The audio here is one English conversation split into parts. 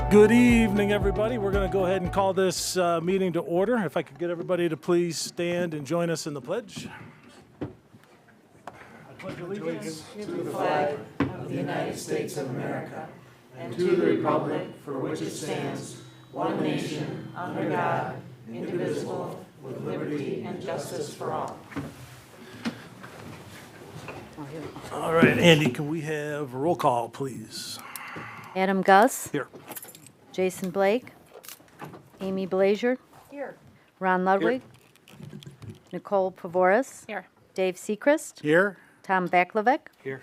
Good evening, everybody. We're going to go ahead and call this meeting to order. If I could get everybody to please stand and join us in the pledge. I pledge allegiance to the flag of the United States of America and to the republic for which it stands, one nation, under God, indivisible, with liberty and justice for all. All right, Andy, can we have a roll call, please? Adam Gus, Here. Jason Blake, Amy Blazier, Here. Ron Ludwig, Nicole Pavoris, Here. Dave Seacrest, Here. Tom Baklavec. Here.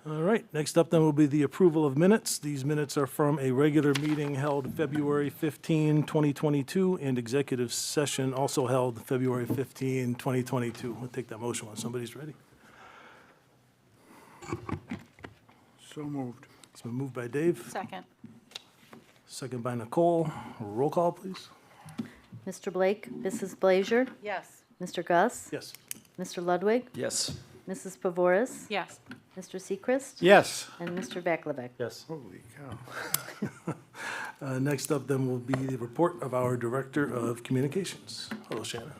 All right, next up then will be the approval of minutes. These minutes are from a regular meeting held February 15, 2022, and executive session also held February 15, 2022. We'll take that motion when somebody's ready. So moved. It's been moved by Dave, Second. second by Nicole. Roll call, please. Mr. Blake, Mrs. Blazier, Yes. Mr. Gus, Yes. Mr. Ludwig, Yes. Mrs. Pavoris, Yes. Mr. Seacrest, Yes. and Mr. Baklavec. Yes. Holy cow. Next up then will be the report of our Director of Communications. Hello, Shannon.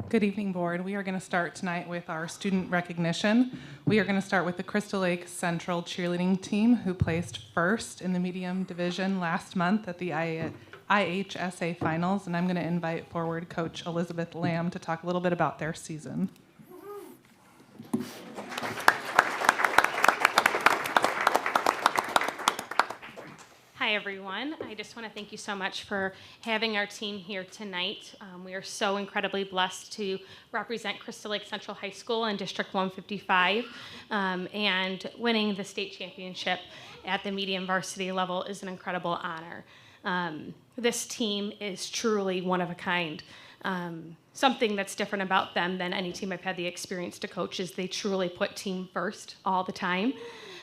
Good evening, Board. We are going to start tonight with our student recognition. We are going to start with the Crystal Lake Central cheerleading team, who placed first in the medium division last month at the IHSA finals, and I'm going to invite forward Coach Elizabeth Lamb to talk a little bit about their season. Hi, everyone. I just want to thank you so much for having our team here tonight. We are so incredibly blessed to represent Crystal Lake Central High School in District 155, and winning the state championship at the medium varsity level is an incredible honor. This team is truly one of a kind. Something that's different about them than any team I've had the experience to coach is they truly put team first all the time.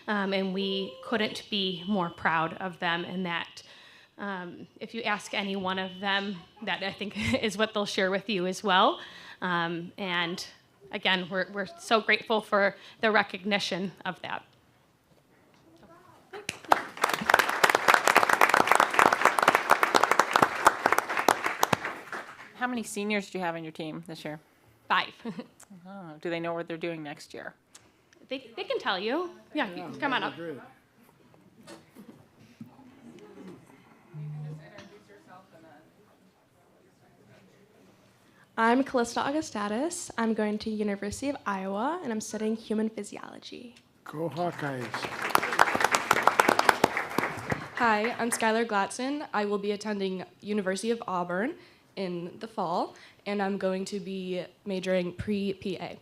And we couldn't be more proud of them in that. If you ask any one of them, that I think is what they'll share with you as well. And again, we're so grateful for the recognition of that. How many seniors do you have on your team this year? 5. Oh, do they know what they're doing next year? They can tell you. Yeah, come on up. Great. I'm Callista Augustatus. I'm going to University of Iowa, and I'm studying human physiology. Go Hawkeyes. Hi, I'm Skylar Glatson. I will be attending University of Auburn in the fall, and I'm going to be majoring pre-PA.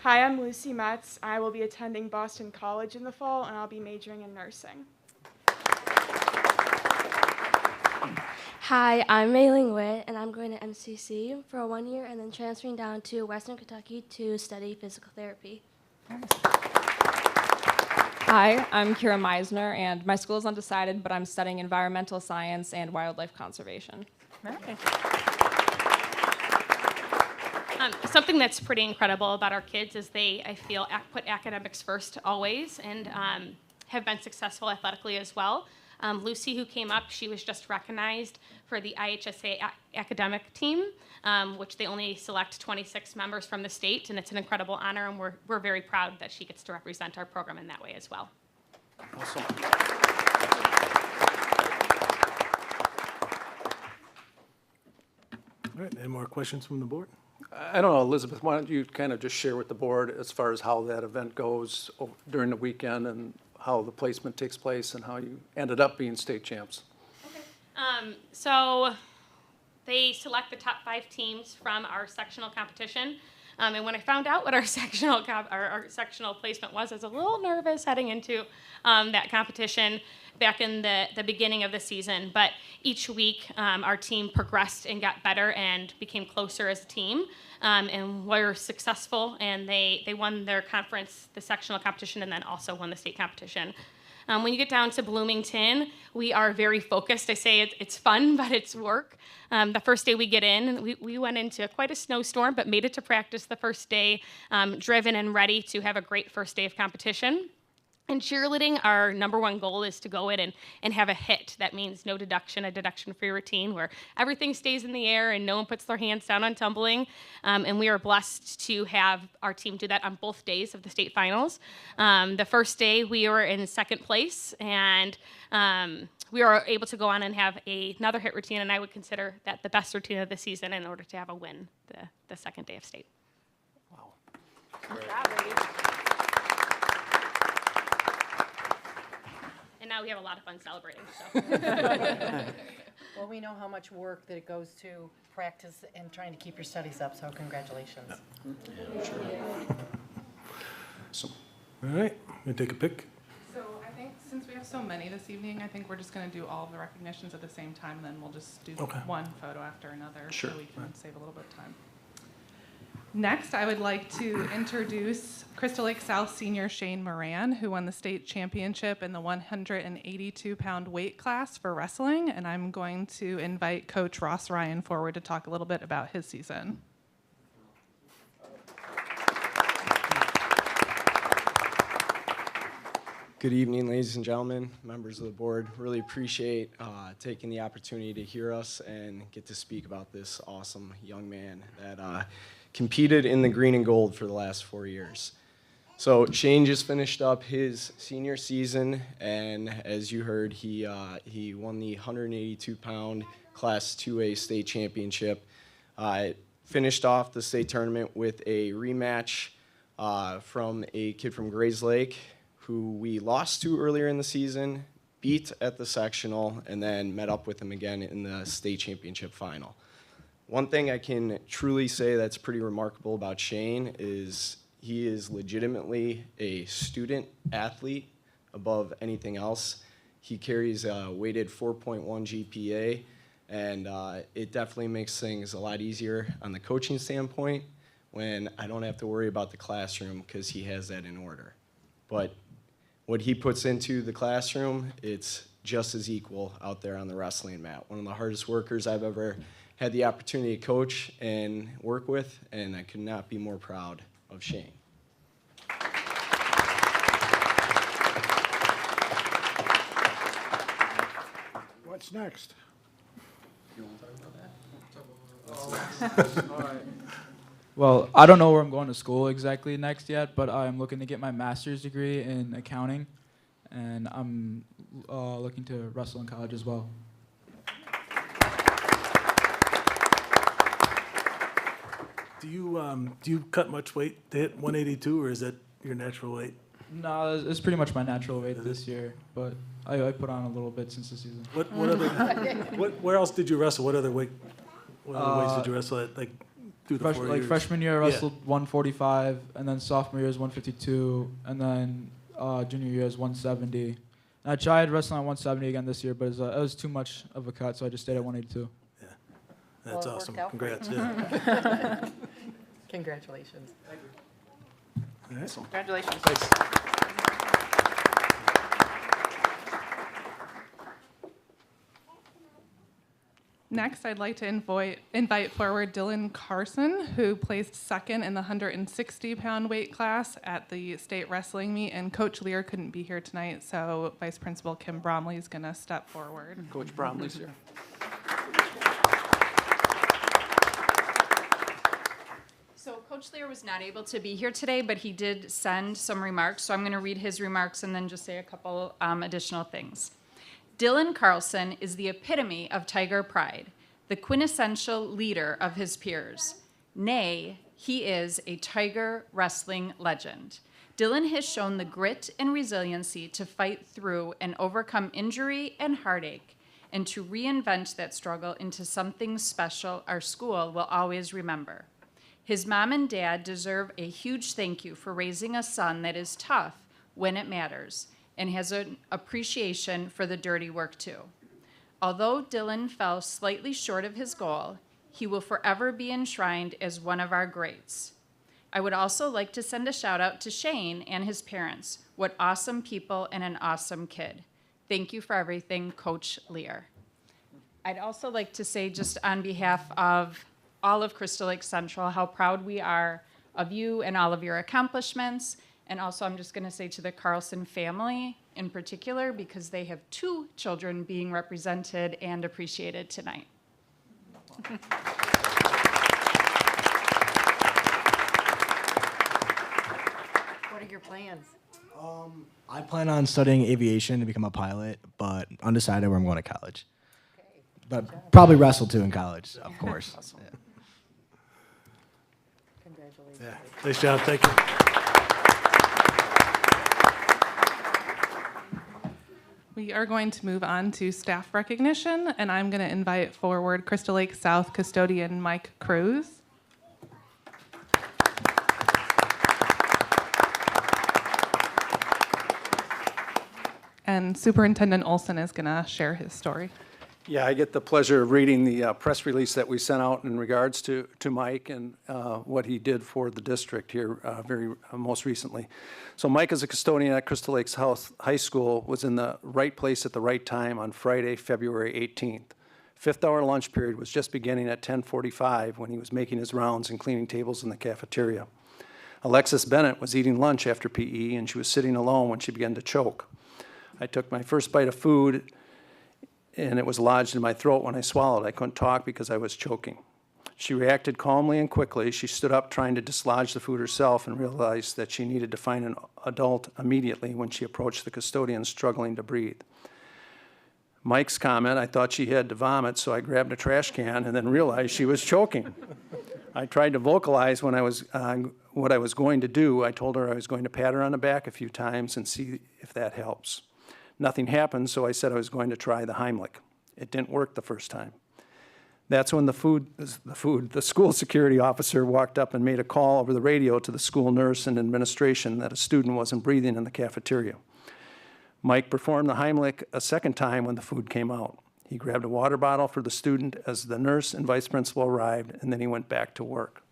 Hi, I'm Lucy Metz. I will be attending Boston College in the fall, and I'll be majoring in nursing. Hi, I'm Mei-Ling Witt, and I'm going to MCC for 1 year and then transferring down to Western Kentucky to study physical therapy. Hi, I'm Kira Meisner, and my school is undecided, but I'm studying environmental science and wildlife conservation. Okay. Something that's pretty incredible about our kids is they, I feel, put academics first always, and have been successful athletically as well. Lucy, who came up, she was just recognized for the IHSA academic team, which they only select 26 members from the state, and it's an incredible honor, and we're very proud that she gets to represent our program in that way as well. Awesome. All right, any more questions from the board? I don't know, Elizabeth, why don't you kind of just share with the board as far as how that event goes during the weekend and how the placement takes place and how you ended up being state champs? Okay. So they select the top 5 teams from our sectional competition. And when I found out what our sectional placement was, I was a little nervous heading into that competition back in the beginning of the season. But each week, our team progressed and got better and became closer as a team. And were successful, and they won their conference, the sectional competition, and then also won the state competition. When you get down to Bloomington, we are very focused. I say it's fun, but it's work. The first day we get in, we went into quite a snowstorm, but made it to practice the first day, driven and ready to have a great first day of competition. In cheerleading, our number one goal is to go in and have a hit. That means no deduction, a deduction-free routine where everything stays in the air and no one puts their hands down on tumbling. And we are blessed to have our team do that on both days of the state finals. The first day, we were in second place, and we were able to go on and have another hit routine, and I would consider that the best routine of the season in order to have a win the second day of state. Wow. Good job, ladies. And now we have a lot of fun celebrating. So. Well, we know how much work that it goes to practice and trying to keep your studies up, so congratulations. So, All right, we take a pick. So I think since we have so many this evening, I think we're just going to do all of the recognitions at the same time, and then we'll just do one photo after another Sure. so we can save a little bit of time. Next, I would like to introduce Crystal Lake South senior Shane Moran, who won the state championship in the 182-pound weight class for wrestling, and I'm going to invite Coach Ross Ryan forward to talk a little bit about his season. Good evening, ladies and gentlemen, members of the board. Really appreciate taking the opportunity to hear us and get to speak about this awesome young man that competed in the green and gold for the last 4 years. So Shane just finished up his senior season, and as you heard, he won the 182-pound Class 2A state championship. Finished off the state tournament with a rematch from a kid from Grays Lake, who we lost to earlier in the season, beat at the sectional, and then met up with him again in the state championship final. One thing I can truly say that's pretty remarkable about Shane is he is legitimately a student athlete above anything else. He carries a weighted 4.1 GPA, and it definitely makes things a lot easier on the coaching standpoint when I don't have to worry about the classroom because he has that in order. But what he puts into the classroom, it's just as equal out there on the wrestling mat. One of the hardest workers I've ever had the opportunity to coach and work with, and I could not be more proud of Shane. What's next? you want to talk about that? Well, I don't know where I'm going to school exactly next yet, but I'm looking to get my master's degree in accounting, and I'm looking to wrestle in college as well. Do you cut much weight to hit 182, or is that your natural weight? No, it's pretty much my natural weight this year, but I put on a little bit since the season. Where else did you wrestle? What other weights did you wrestle at? Like through the 4 years? Freshman year, I wrestled 145, and then sophomore year is 152, and then junior year is 170. And I tried wrestling at 170 again this year, but it was too much of a cut, so I just stayed at 182. Yeah, that's Well, it awesome. worked out for you. Congrats. Yeah. Congratulations. All right. Congratulations. Next, I'd like to invite forward Dylan Carson, who placed second in the 160-pound weight class at the state wrestling meet, and Coach Lear couldn't be here tonight, so Vice Principal Kim Bromley is going to step forward. Coach Bromley's here. So Coach Lear was not able to be here today, but he did send some remarks, so I'm going to read his remarks and then just say a couple additional things. Dylan Carlson is the epitome of Tiger pride, the quintessential leader of his peers. Nay, he is a Tiger wrestling legend. Dylan has shown the grit and resiliency to fight through and overcome injury and heartache, and to reinvent that struggle into something special our school will always remember. His mom and dad deserve a huge thank you for raising a son that is tough when it matters, and has an appreciation for the dirty work too. Although Dylan fell slightly short of his goal, he will forever be enshrined as one of our greats. I would also like to send a shout out to Shane and his parents. What awesome people and an awesome kid. Thank you for everything, Coach Lear. I'd also like to say, just on behalf of all of Crystal Lake Central, how proud we are of you and all of your accomplishments. And also, I'm just going to say to the Carlson family in particular, because they have 2 children being represented and appreciated tonight. What are your plans? I plan on studying aviation to become a pilot, but undecided where I'm going to college. But probably wrestle too in college, of course. Yeah. Congratulations. Yeah, nice job, thank you. We are going to move on to staff recognition, and I'm going to invite forward Crystal Lake South custodian Mike Cruz. And Superintendent Olson is going to share his story. Yeah, I get the pleasure of reading the press release that we sent out in regards to Mike and what he did for the district here most recently. So Mike, as a custodian at Crystal Lakes High School, was in the right place at the right time on Friday, February 18th. 5th hour lunch period was just beginning at 10:45 when he was making his rounds and cleaning tables in the cafeteria. Alexis Bennett was eating lunch after PE, and she was sitting alone when she began to choke. I took my first bite of food, and it was lodged in my throat when I swallowed. I couldn't talk because I was choking. She reacted calmly and quickly. She stood up trying to dislodge the food herself and realized that she needed to find an adult immediately when she approached the custodian struggling to breathe. Mike's comment, I thought she had to vomit, so I grabbed a trash can and then realized she was choking. I tried to vocalize what I was going to do. I told her I was going to pat her on the back a few times and see if that helps. Nothing happened, so I said I was going to try the Heimlich. It didn't work the first time. That's when the school security officer walked up and made a call over the radio to the school nurse and administration that a student wasn't breathing in the cafeteria. Mike performed the Heimlich a second time when the food came out. He grabbed a water bottle for the student as the nurse and vice principal arrived, and then he went back to work.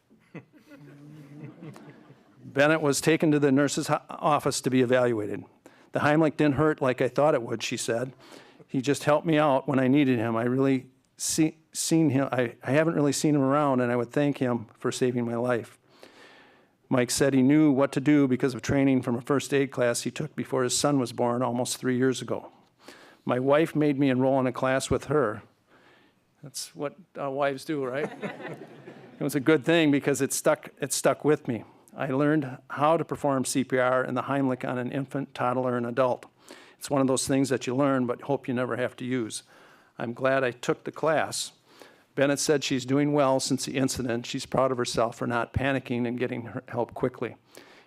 Bennett was taken to the nurse's office to be evaluated. The Heimlich didn't hurt like I thought it would, she said. He just helped me out when I needed him. I haven't really seen him around, and I would thank him for saving my life. Mike said he knew what to do because of training from a first aid class he took before his son was born almost 3 years ago. My wife made me enroll in a class with her. That's what wives do, right? It was a good thing because it stuck with me. I learned how to perform CPR and the Heimlich on an infant, toddler, and adult. It's one of those things that you learn but hope you never have to use. I'm glad I took the class. Bennett said she's doing well since the incident. She's proud of herself for not panicking and getting her help quickly.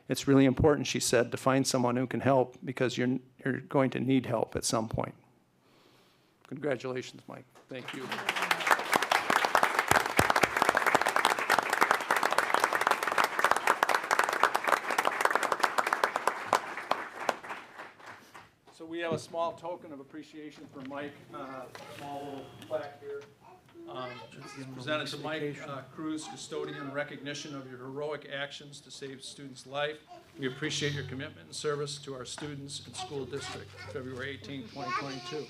It's really important, she said, to find someone who can help because you're going to need help at some point. Congratulations, Mike. Thank you. So we have a small token of appreciation for Mike, small little plaque here. It's presented to Mike Cruz, custodian, in recognition of your heroic actions to save students' life. We appreciate your commitment and service to our students and school district, February 18, 2022.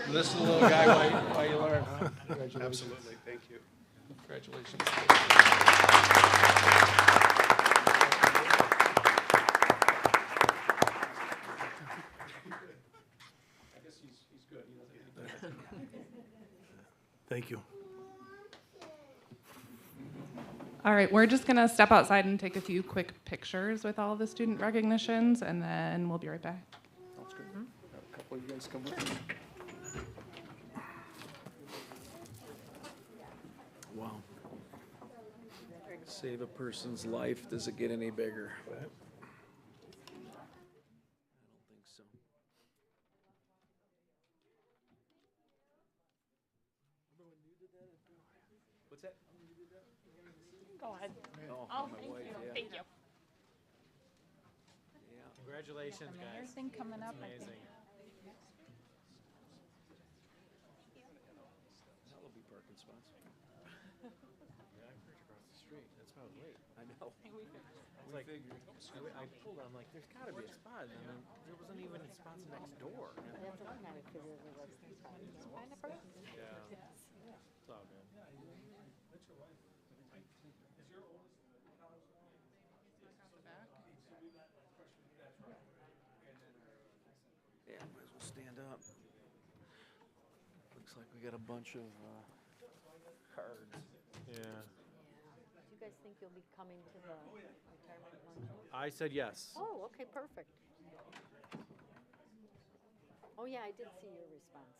And this is the little guy while you learn, huh? Congratulations. Absolutely, thank you. Congratulations. Thank you. All right, we're just going to step outside and take a few quick pictures with all the student recognitions, and then we'll be right back. Sounds good. A couple of you guys come with me. Wow. Save a person's life. Does it get any bigger? I don't think so. What's that? Go ahead. Oh, my wife, yeah. Thank you. Yeah. The Congratulations, mayor guys. thing coming up, I think. Amazing. That'll be parking spots. street. That's why I was late. I know. We figured. It's like, I pulled, I'm like, there's gotta be a spot, and then there wasn't even a spot next door. That's what kind of figured it was. Find a person. Yeah. Yes. It's all good. Yeah, might as well stand up. Looks like we got a bunch of cards. Yeah. Do you guys think you'll be coming to the retirement luncheon? I said yes. Oh, okay, perfect. Oh, yeah, I did see your response.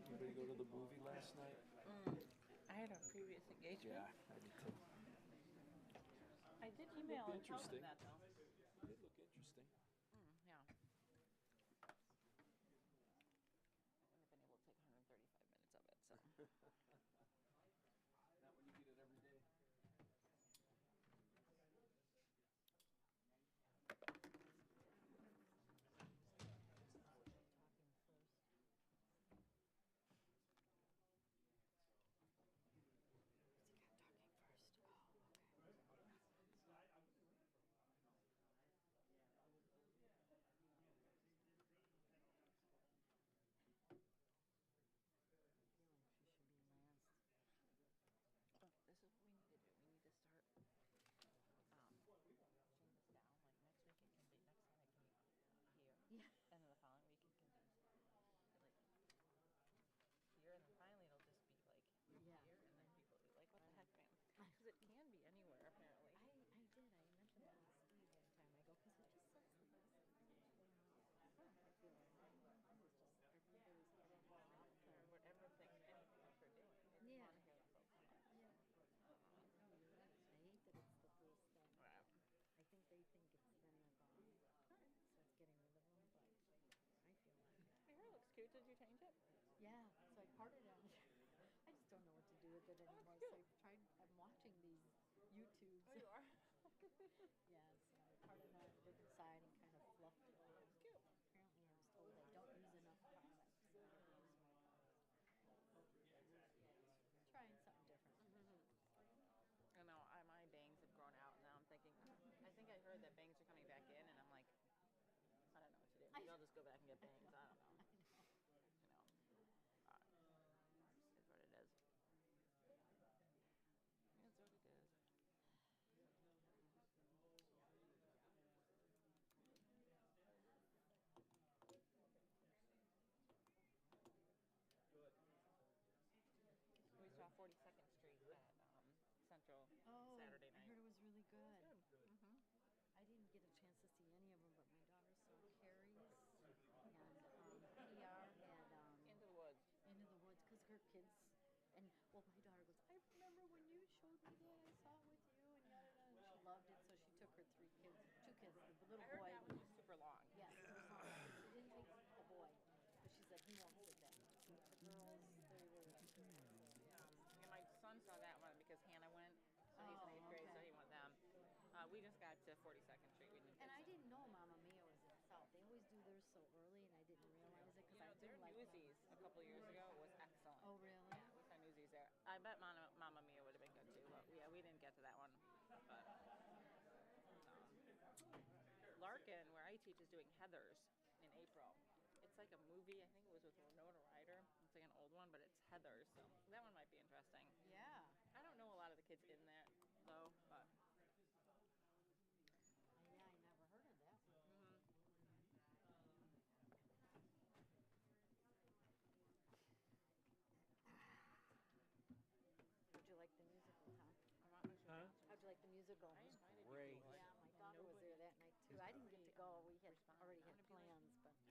Anybody go to the movie last night? I had a previous engagement. Yeah, I did too. I did email and tell them Interesting. that though. It did look interesting. Yeah. I wouldn't have been able to take 135 minutes of it, so. Not when you get it every day. This is what we need to do. We need to start changing this down. Like next week it can be, next time it can be here. Yeah. And then the following week it can be like here, and then finally it'll just be like here, and then people will be like, what the heck, man? Because it can be anywhere apparently. I did. I mentioned that to Steve one time. I go, because it just says the best thing. I feel like it's just everybody's head in the top. Or whatever thing, anything that they're doing. It's Yeah. fun to hear the folks talk. Yeah. I hate that it's the first thing. Right. I think they think it's then they're gone. So it's getting rid of them, but I feel like. Your hair looks cute. Did you change it? Yeah, so I parted it. I just don't know what to do with it anymore. So I tried. I'm watching these YouTubes. Oh, you are? Yeah, so I parted on the different side and kind of fluffed it over. Cute. Apparently, I was told I don't use enough products. So I never use my products. Trying something different. I know, my bangs have grown out, and now I'm thinking, I think I heard that bangs are coming back in, and I'm like, I don't know what to do. Maybe I'll just go back and get bangs. I don't know. You know, it's what it is. It's what it is. We saw 42nd Street at Central Saturday night. I heard it was really good. It was good. Mm-hmm. I didn't get a chance to see any of them, but my daughter saw Carrie's and PR and Into the Woods. Into the Woods, because her kids, and well, my daughter goes, I remember when you showed me that, I saw it with you, and yada yada. And she loved it, so she took her two kids, the little I heard boy. that one was super long. Yes, it was long. She didn't take the boy, but she said he won't sit that much. The girls, they were. Yeah, my son saw that one because Hannah went. So he's in 8th grade, so he went them. We just got to 42nd Street. We didn't And I didn't know Mamma Mia was in the South. They always do theirs so early, and I didn't realize it because I their do like Newsies a couple years ago was excellent. Oh, really? Yeah, we saw Newsies there. I bet Mamma Mia would have been good too, but yeah, we didn't get to that one. But Larkin, where I teach, is doing Heathers in April. It's like a movie. I think it was with Winona Ryder. It's like an old one, but it's Heathers, so that one might be interesting. Yeah. I don't know a lot of the kids in that though, but. Yeah, I never heard of that. How'd you like the musical, Tom? How'd you like the musical? Great. Yeah, my daughter was there that night too. I didn't get to go. We had already had plans, but she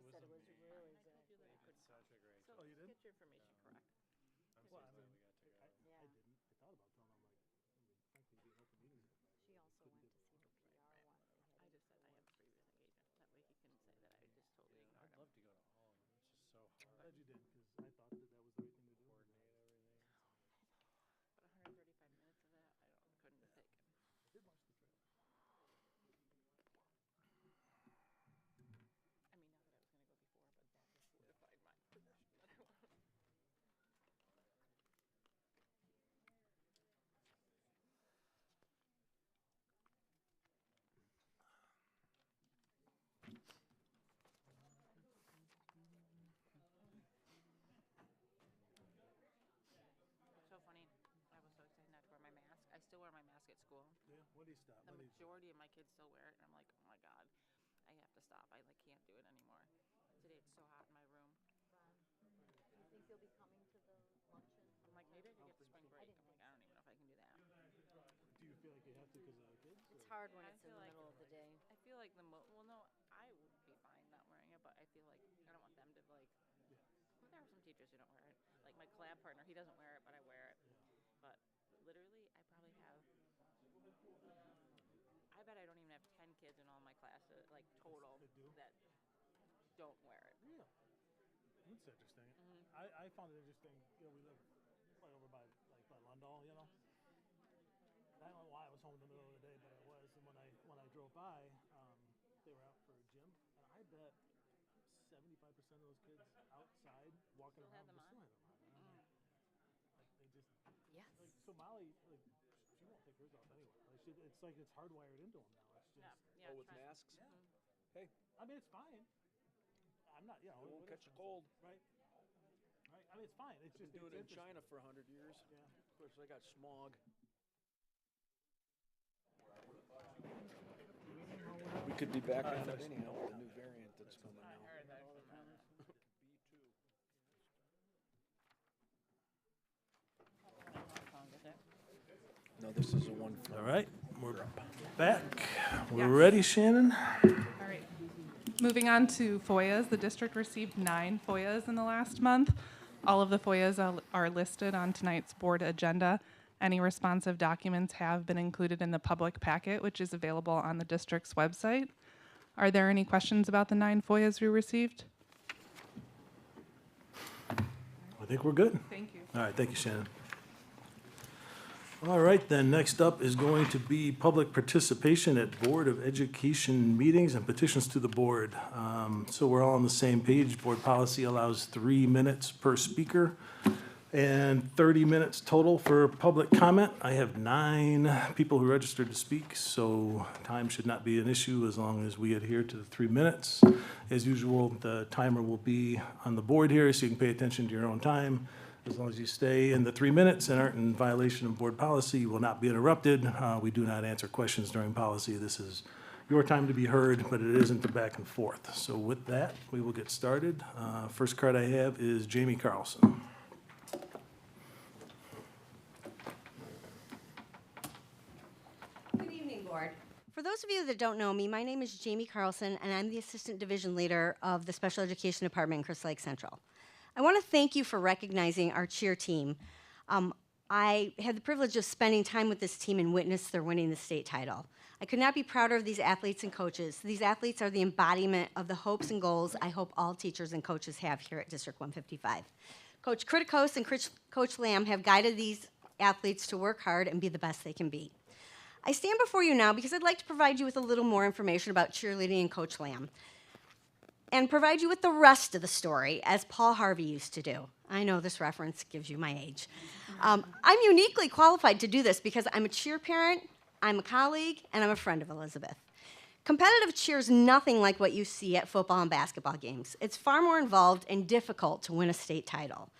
said it was really good. It's such a great. So get your information correct. I'm so glad we got to go. I didn't. I thought about telling them, like, frankly, the open meetings. She also went to see her PR one. I just said I have a previous engagement. That way he can say that I just totally ignored I'd him. love to go to all of them. It's just so hard. Glad you did, because I thought that was the right thing to do. Coordinate everything. But 135 minutes of that, I couldn't take it. I did watch the trailer. I mean, not that I was going to go before, but that just solidified my stop. The majority of my kids still wear it, and I'm like, oh my God, I have to stop. I like can't do it anymore. Today it's so hot in my room. Do you think you'll be coming to the luncheon? I'm like, maybe I could get the spring break. I'm like, I don't even know if I can do that. Do you feel like you have to because of the kids? It's hard when I it's in feel the like- middle of the day. I feel like well, no, I would be fine not wearing it, but I feel like I don't want them to like. Well, there are some teachers who don't wear it. Like my collab partner, he doesn't wear it, but I wear it. But literally, I probably have. I bet I don't even have 10 kids in all my classes, like total, that don't wear it. Yeah. That's interesting. I found it interesting. You know, we live right over by Lundall, you know. I don't know why I was home in the middle of the day, but I was. And when I drove by, they were out for a gym, and I bet 75% of those kids outside walking around Still have them on. Like they just Yes. like so Molly she won't take hers off anyway. Like it's hardwired into them now. It's just Yeah, with try- masks? Yeah. Hey, I mean it's fine. I'm not it won't catch a cold. Right. Right. I mean it's fine. It's Been just doing it's it in interesting. China for 100 years. Yeah. Of course, they got smog. We could be back on it anyhow with the new variant that's coming I now. heard that from No, this is the one from. All right, we're back. We're ready, Shannon? All right. Moving on to Foias, the district received 9 Foias in the last month. All of the Foias are listed on tonight's board agenda. Any responsive documents have been included in the public packet, which is available on the district's website. Are there any questions about the 9 Foias we received? I think we're good. Thank you. All right, thank you, Shannon. All right, then, next up is going to be public participation at Board of Education meetings and petitions to the board. So we're all on the same page. Board policy allows 3 minutes per speaker and 30 minutes total for public comment. I have 9 people who registered to speak, so time should not be an issue as long as we adhere to the 3 minutes. As usual, the timer will be on the board here, so you can pay attention to your own time. As long as you stay in the 3 minutes and aren't in violation of board policy, you will not be interrupted. We do not answer questions during policy. This is your time to be heard, but it isn't the back and forth. So with that, we will get started. First card I have is Jamie Carlson. Good evening, Board. For those of you that don't know me, my name is Jamie Carlson, and I'm the Assistant Division Leader of the Special Education Department in Crystal Lake Central. I want to thank you for recognizing our cheer team. I had the privilege of spending time with this team and witnessed their winning the state title. I could not be prouder of these athletes and coaches. These athletes are the embodiment of the hopes and goals I hope all teachers and coaches have here at District 155. Coach Kritikos and Coach Lamb have guided these athletes to work hard and be the best they can be. I stand before you now because I'd like to provide you with a little more information about cheerleading and Coach Lamb, and provide you with the rest of the story, as Paul Harvey used to do. I know this reference gives you my age. I'm uniquely qualified to do this because I'm a cheer parent, I'm a colleague, and I'm a friend of Elizabeth. Competitive cheer is nothing like what you see at football and basketball games. It's far more involved and difficult to win a state title.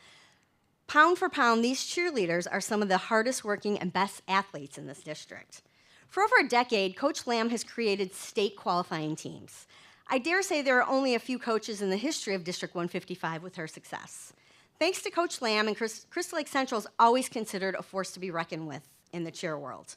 Pound for pound, these cheerleaders are some of the hardest working and best athletes in this district. For over a decade, Coach Lamb has created state qualifying teams. I dare say there are only a few coaches in the history of District 155 with her success. Thanks to Coach Lamb, and Crystal Lake Central is always considered a force to be reckoned with in the cheer world.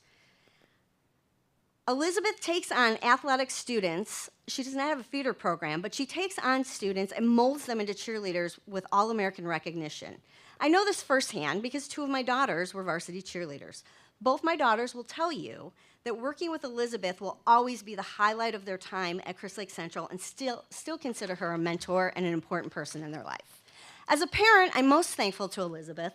Elizabeth takes on athletic students. She does not have a feeder program, but she takes on students and molds them into cheerleaders with all-American recognition. I know this firsthand because 2 of my daughters were varsity cheerleaders. Both my daughters will tell you that working with Elizabeth will always be the highlight of their time at Crystal Lake Central and still consider her a mentor and an important person in their life. As a parent, I'm most thankful to Elizabeth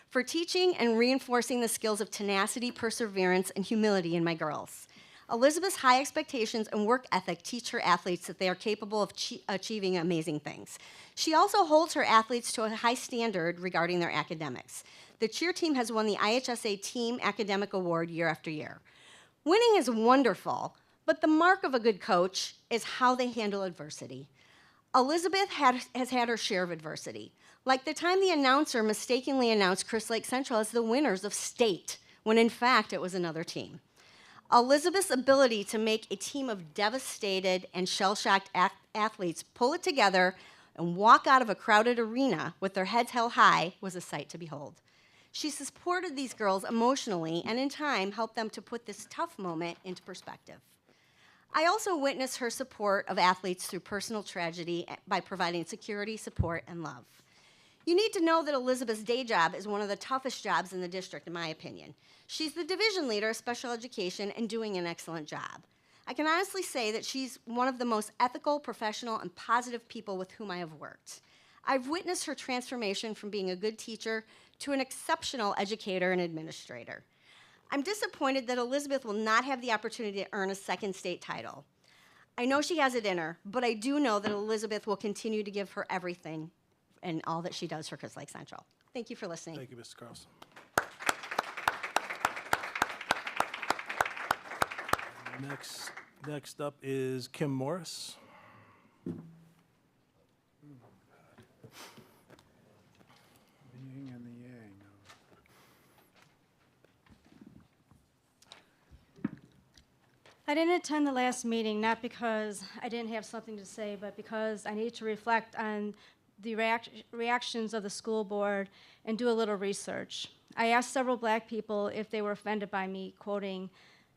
for teaching and reinforcing the skills of tenacity, perseverance, and humility in my girls. Elizabeth's high expectations and work ethic teach her athletes that they are capable of achieving amazing things. She also holds her athletes to a high standard regarding their academics. The cheer team has won the IHSA Team Academic Award year after year. Winning is wonderful, but the mark of a good coach is how they handle adversity. Elizabeth has had her share of adversity, like the time the announcer mistakenly announced Crystal Lake Central as the winners of state, when in fact it was another team. Elizabeth's ability to make a team of devastated and shell-shocked athletes pull it together and walk out of a crowded arena with their heads held high was a sight to behold. She supported these girls emotionally and in time helped them to put this tough moment into perspective. I also witnessed her support of athletes through personal tragedy by providing security, support, and love. You need to know that Elizabeth's day job is one of the toughest jobs in the district, in my opinion. She's the division leader of special education and doing an excellent job. I can honestly say that she's one of the most ethical, professional, and positive people with whom I have worked. I've witnessed her transformation from being a good teacher to an exceptional educator and administrator. I'm disappointed that Elizabeth will not have the opportunity to earn a second state title. I know she has it in her, but I do know that Elizabeth will continue to give her everything and all that she does for Crystal Lake Central. Thank you for listening. Thank you, Mrs. Carlson. Next up is Kim Morris. The yin and the yang. I didn't attend the last meeting, not because I didn't have something to say, but because I needed to reflect on the reactions of the school board and do a little research. I asked several black people if they were offended by me quoting,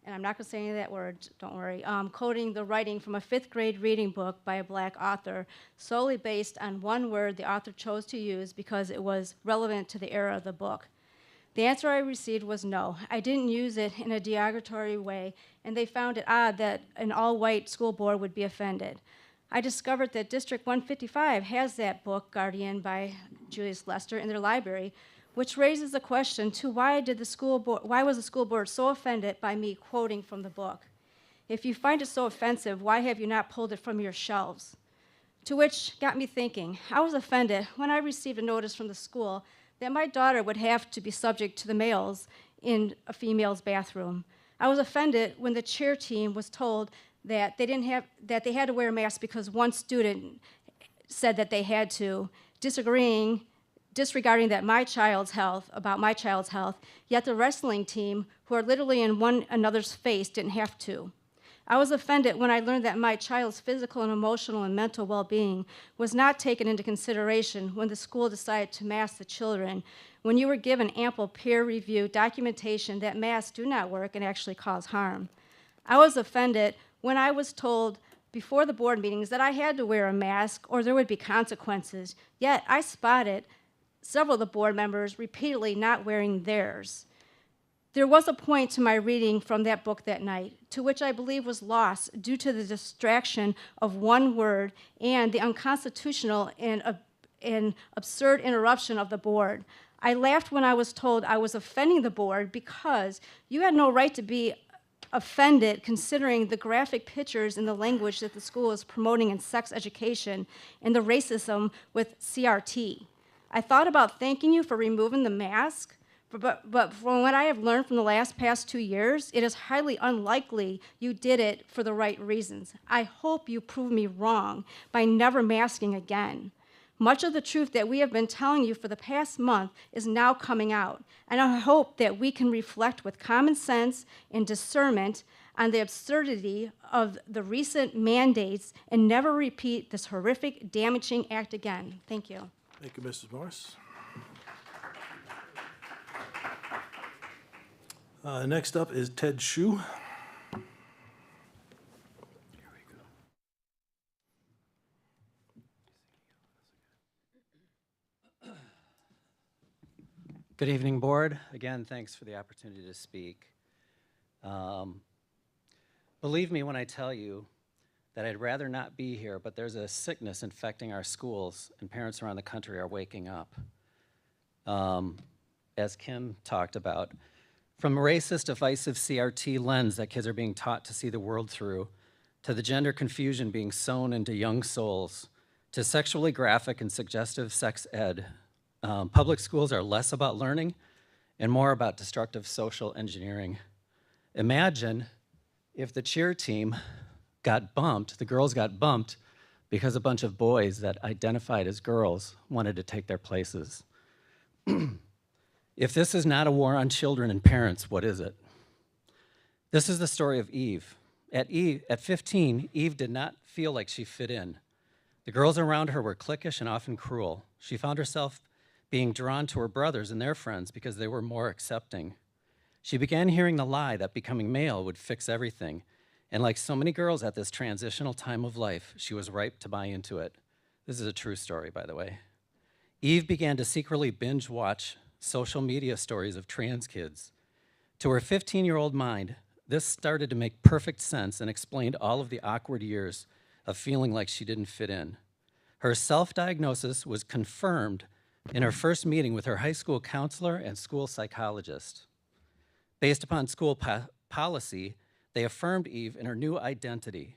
and I'm not going to say any of that word, don't worry, quoting the writing from a 5th grade reading book by a black author solely based on one word the author chose to use because it was relevant to the era of the book. The answer I received was no. I didn't use it in a derogatory way, and they found it odd that an all-white school board would be offended. I discovered that District 155 has that book, Guardian by Julius Lester, in their library, which raises the question to why was the school board so offended by me quoting from the book? If you find it so offensive, why have you not pulled it from your shelves? To which got me thinking. I was offended when I received a notice from the school that my daughter would have to be subject to the males in a female's bathroom. I was offended when the cheer team was told that they had to wear a mask because one student said that they had to, disregarding that my child's health, yet the wrestling team, who are literally in one another's face, didn't have to. I was offended when I learned that my child's physical and emotional and mental well-being was not taken into consideration when the school decided to mask the children, when you were given ample peer-reviewed documentation that masks do not work and actually cause harm. I was offended when I was told before the board meetings that I had to wear a mask or there would be consequences, yet I spotted several of the board members repeatedly not wearing theirs. There was a point to my reading from that book that night, to which I believe was lost due to the distraction of one word and the unconstitutional and absurd interruption of the board. I laughed when I was told I was offending the board because you had no right to be offended considering the graphic pictures and the language that the school is promoting in sex education and the racism with CRT. I thought about thanking you for removing the mask, but from what I have learned from the past 2 years, it is highly unlikely you did it for the right reasons. I hope you prove me wrong by never masking again. Much of the truth that we have been telling you for the past month is now coming out, and I hope that we can reflect with common sense and discernment on the absurdity of the recent mandates and never repeat this horrific, damaging act again. Thank you. Thank you, Mrs. Morris. Next up is Ted Shu. Good evening, board. Again, thanks for the opportunity to speak. Believe me when I tell you that I'd rather not be here, but there's a sickness infecting our schools, and parents around the country are waking up. As Kim talked about, from a racist, divisive CRT lens that kids are being taught to see the world through, to the gender confusion being sown into young souls, to sexually graphic and suggestive sex ed, public schools are less about learning and more about destructive social engineering. Imagine if the cheer team got bumped, the girls got bumped because a bunch of boys that identified as girls wanted to take their places. If this is not a war on children and parents, what is it? This is the story of Eve. At 15, Eve did not feel like she fit in. The girls around her were cliquish and often cruel. She found herself being drawn to her brothers and their friends because they were more accepting. She began hearing the lie that becoming male would fix everything. And like so many girls at this transitional time of life, she was ripe to buy into it. This is a true story, by the way. Eve began to secretly binge watch social media stories of trans kids. To her 15-year-old mind, this started to make perfect sense and explained all of the awkward years of feeling like she didn't fit in. Her self-diagnosis was confirmed in her first meeting with her high school counselor and school psychologist. Based upon school policy, they affirmed Eve in her new identity.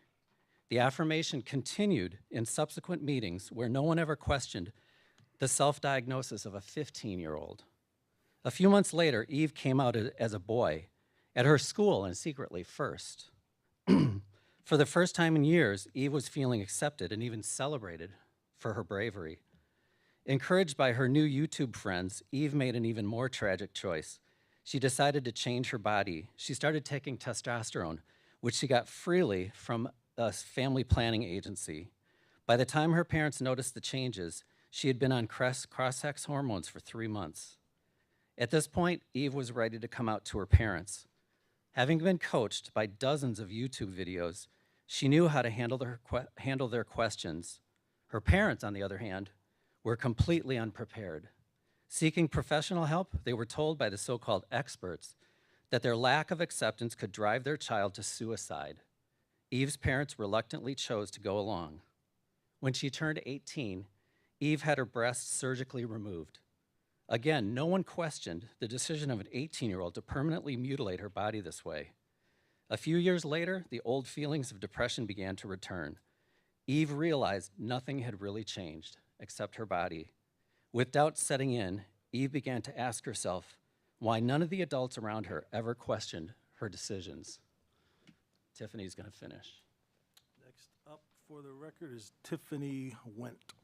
The affirmation continued in subsequent meetings where no one ever questioned the self-diagnosis of a 15-year-old. A few months later, Eve came out as a boy at her school and secretly first. For the first time in years, Eve was feeling accepted and even celebrated for her bravery. Encouraged by her new YouTube friends, Eve made an even more tragic choice. She decided to change her body. She started taking testosterone, which she got freely from a family planning agency. By the time her parents noticed the changes, she had been on cross-sex hormones for 3 months. At this point, Eve was ready to come out to her parents. Having been coached by dozens of YouTube videos, she knew how to handle their questions. Her parents, on the other hand, were completely unprepared. Seeking professional help, they were told by the so-called experts that their lack of acceptance could drive their child to suicide. Eve's parents reluctantly chose to go along. When she turned 18, Eve had her breasts surgically removed. Again, no one questioned the decision of an 18-year-old to permanently mutilate her body this way. A few years later, the old feelings of depression began to return. Eve realized nothing had really changed except her body. With doubt setting in, Eve began to ask herself why none of the adults around her ever questioned her decisions. Tiffany's going to finish. Next up for the record is Tiffany Wendt.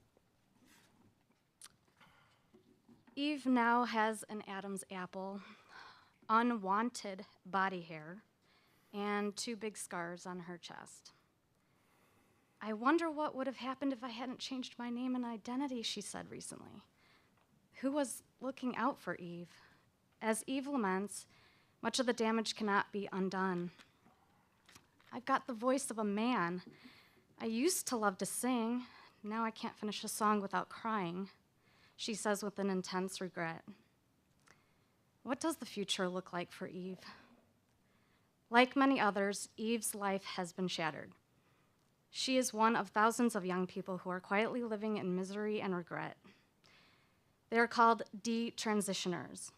Eve now has an Adam's apple, unwanted body hair, and 2 big scars on her chest. I wonder what would have happened if I hadn't changed my name and identity, she said recently. Who was looking out for Eve? As Eve laments, much of the damage cannot be undone. I've got the voice of a man. I used to love to sing. Now I can't finish a song without crying, she says with an intense regret. What does the future look like for Eve? Like many others, Eve's life has been shattered. She is one of thousands of young people who are quietly living in misery and regret. They are called detransitioners.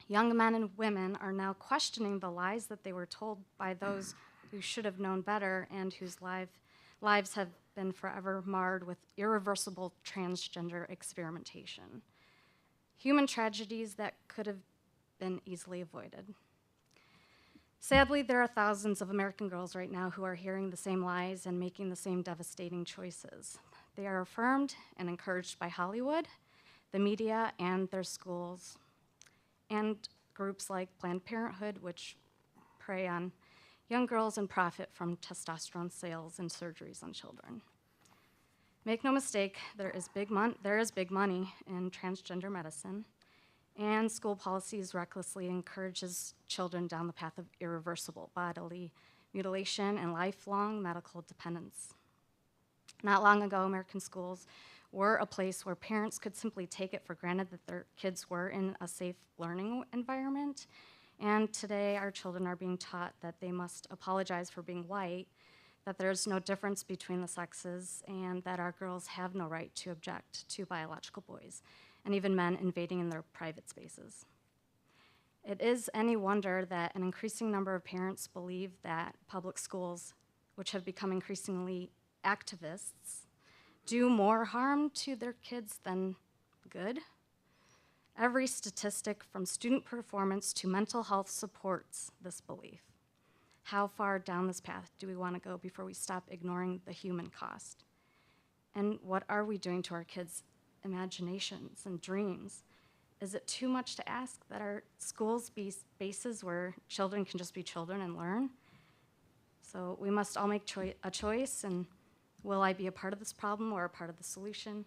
Young men and women are now questioning the lies that they were told by those who should have known better and whose lives have been forever marred with irreversible transgender experimentation. Human tragedies that could have been easily avoided. Sadly, there are thousands of American girls right now who are hearing the same lies and making the same devastating choices. They are affirmed and encouraged by Hollywood, the media, and their schools, and groups like Planned Parenthood, which prey on young girls and profit from testosterone sales and surgeries on children. Make no mistake, there is big money in transgender medicine, and school policies recklessly encourages children down the path of irreversible bodily mutilation and lifelong medical dependence. Not long ago, American schools were a place where parents could simply take it for granted that their kids were in a safe learning environment. And today, our children are being taught that they must apologize for being white, that there's no difference between the sexes, and that our girls have no right to object to biological boys, and even men invading in their private spaces. It is any wonder that an increasing number of parents believe that public schools, which have become increasingly activists, do more harm to their kids than good. Every statistic from student performance to mental health supports this belief. How far down this path do we want to go before we stop ignoring the human cost? And what are we doing to our kids' imaginations and dreams? Is it too much to ask that our schools be spaces where children can just be children and learn? So we must all make a choice, and will I be a part of this problem or a part of the solution?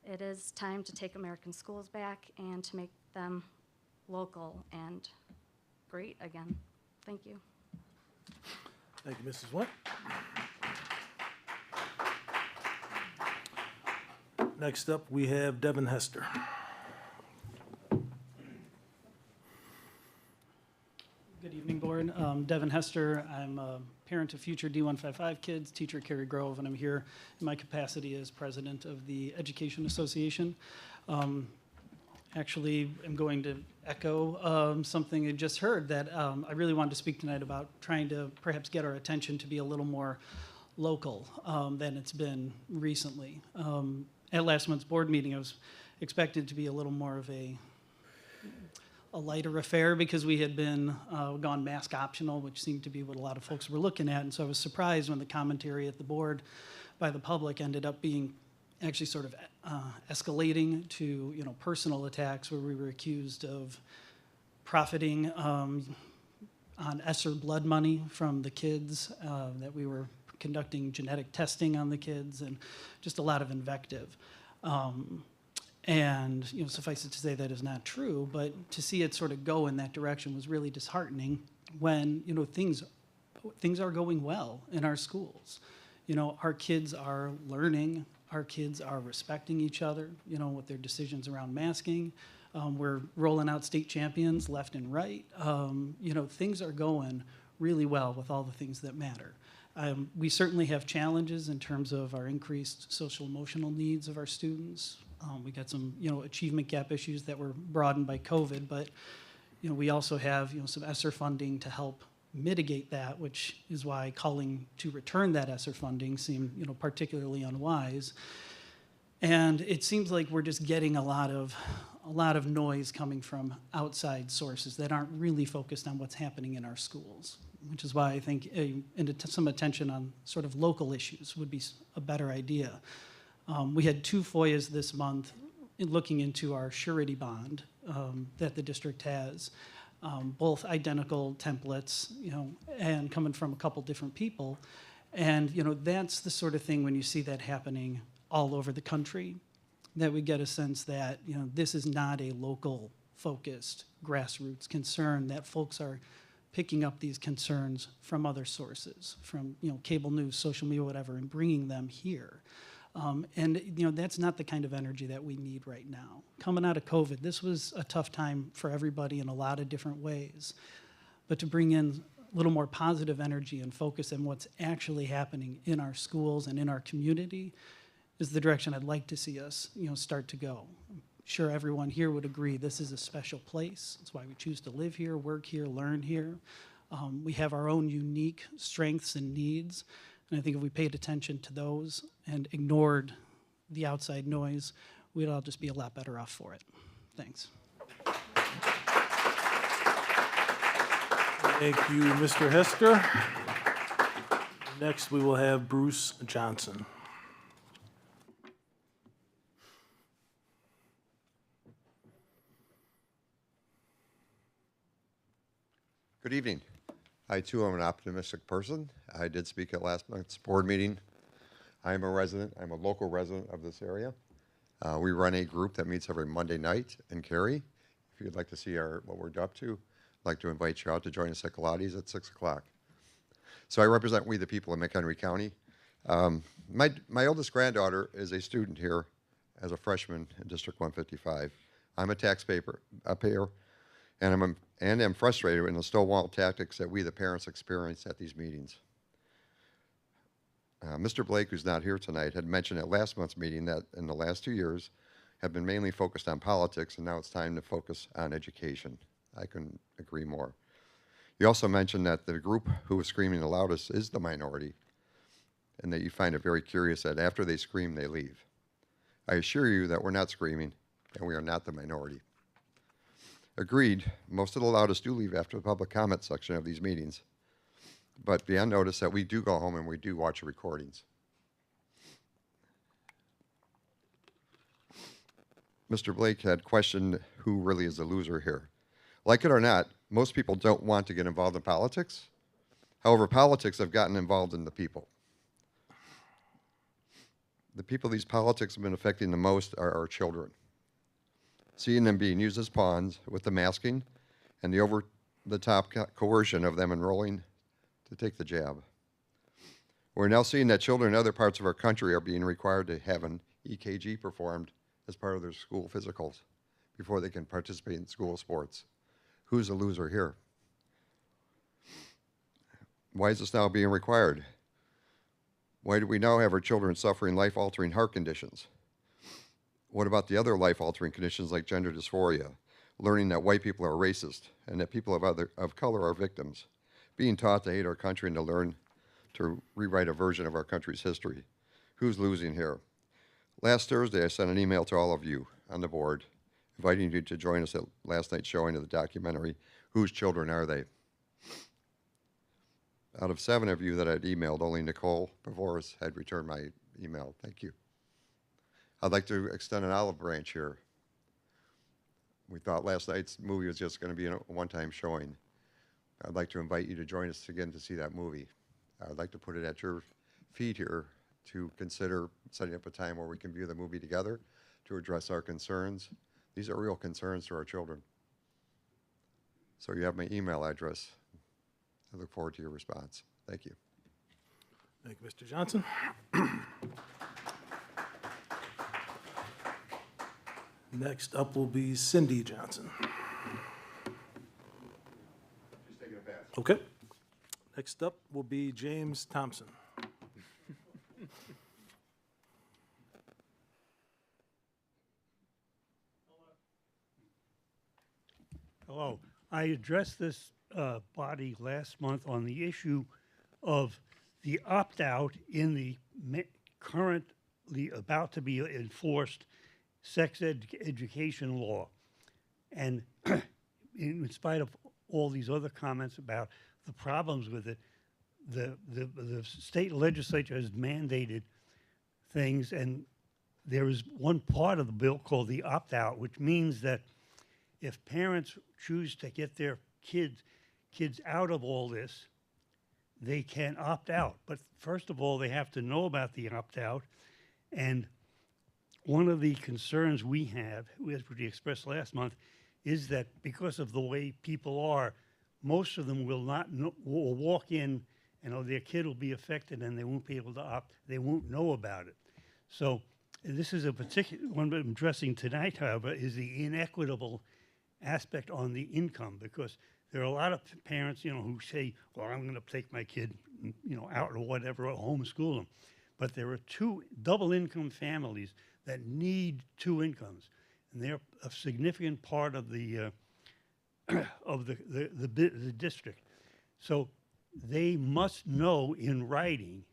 It is time to take American schools back and to make them local and great again. Thank you. Thank you, Mrs. Wendt. Next up, we have Devin Hester. Good evening, Board. Devin Hester. I'm a parent of future D155 kids, teacher at Cary Grove, and I'm here in my capacity as president of the Education Association. Actually, I'm going to echo something I just heard, that I really wanted to speak tonight about trying to perhaps get our attention to be a little more local than it's been recently. At last month's board meeting, I was expected to be a little more of a lighter affair because we had been gone mask optional, which seemed to be what a lot of folks were looking at. And so I was surprised when the commentary at the board by the public ended up being actually sort of escalating to, you know, personal attacks where we were accused of profiting on ESSER blood money from the kids, that we were conducting genetic testing on the kids, and just a lot of invective. And, you know, suffice it to say that is not true, but to see it sort of go in that direction was really disheartening when, you know, things are going well in our schools. You know, our kids are learning, our kids are respecting each other, you know, with their decisions around masking. We're rolling out state champions left and right. You know, things are going really well with all the things that matter. We certainly have challenges in terms of our increased social emotional needs of our students. We got some, you know, achievement gap issues that were broadened by COVID, but, you know, we also have, you know, some ESSER funding to help mitigate that, which is why calling to return that ESSER funding seemed, you know, particularly unwise. And it seems like we're just getting a lot of noise coming from outside sources that aren't really focused on what's happening in our schools, which is why I think some attention on sort of local issues would be a better idea. We had 2 Foias this month looking into our surety bond that the district has, both identical templates, you know, and coming from a couple different people. And, you know, that's the sort of thing when you see that happening all over the country, that we get a sense that, you know, this is not a local focused grassroots concern, that folks are picking up these concerns from other sources, from, you know, cable news, social media, whatever, and bringing them here. And, you know, that's not the kind of energy that we need right now. Coming out of COVID, this was a tough time for everybody in a lot of different ways. But to bring in a little more positive energy and focus on what's actually happening in our schools and in our community is the direction I'd like to see us, you know, start to go. I'm sure everyone here would agree this is a special place. That's why we choose to live here, work here, learn here. We have our own unique strengths and needs. And I think if we paid attention to those and ignored the outside noise, we'd all just be a lot better off for it. Thanks. Thank you, Mr. Hester. Next, we will have Bruce Johnson. Good evening. I, too, am an optimistic person. I did speak at last month's board meeting. I'm a local resident of this area. We run a group that meets every Monday night in Cary. If you'd like to see what we're up to, I'd like to invite you out to join us at Pilates at 6 o'clock. So I represent We the People in McHenry County. My oldest granddaughter is a student here as a freshman in District 155. I'm a taxpayer, and am frustrated in the stonewall tactics that we, the parents, experience at these meetings. Mr. Blake, who's not here tonight, had mentioned at last month's meeting that in the last 2 years have been mainly focused on politics, and now it's time to focus on education. I couldn't agree more. You also mentioned that the group who was screaming the loudest is the minority, and that you find it very curious that after they scream, they leave. I assure you that we're not screaming, and we are not the minority. Agreed, most of the loudest do leave after the public comment section of these meetings. But be on notice that we do go home and we do watch the recordings. Mr. Blake had questioned who really is the loser here. Like it or not, most people don't want to get involved in politics. However, politics have gotten involved in the people. The people these politics have been affecting the most are our children. Seeing them being used as pawns with the masking and the over-the-top coercion of them enrolling to take the jab. We're now seeing that children in other parts of our country are being required to have an EKG performed as part of their school physicals before they can participate in school sports. Who's the loser here? Why is this now being required? Why do we now have our children suffering life-altering heart conditions? What about the other life-altering conditions like gender dysphoria, learning that white people are racist and that people of color are victims, being taught to hate our country and to learn to rewrite a version of our country's history? Who's losing here? Last Thursday, I sent an email to all of you on the board, inviting you to join us at last night's showing of the documentary, Whose Children Are They? Out of 7 of you that I'd emailed, only Nicole Pavoris had returned my email. Thank you. I'd like to extend an olive branch here. We thought last night's movie was just going to be a one-time showing. I'd like to invite you to join us again to see that movie. I'd like to put it at your feet here to consider setting up a time where we can view the movie together to address our concerns. These are real concerns to our children. So you have my email address. I look forward to your response. Thank you. Thank you, Mr. Johnson. Next up will be Cindy Johnson. Just taking a pass. Okay. Next up will be James Thompson. Hello. I addressed this body last month on the issue of the opt-out in the currently about to be enforced sex education law. And in spite of all these other comments about the problems with it, the state legislature has mandated things, and there is one part of the bill called the opt-out, which means that if parents choose to get their kids out of all this, they can opt out. But first of all, they have to know about the opt-out. And one of the concerns we have, as we expressed last month, is that because of the way people are, most of them will walk in and their kid will be affected and they won't be able to opt. They won't know about it. So this is a particular one I'm addressing tonight, however, is the inequitable aspect on the income, because there are a lot of parents, who say, well, I'm going to take my kid, out or whatever, or homeschool them. But there are 2 double income families that need 2 incomes, and they're a significant part of the the district. So they must know in writing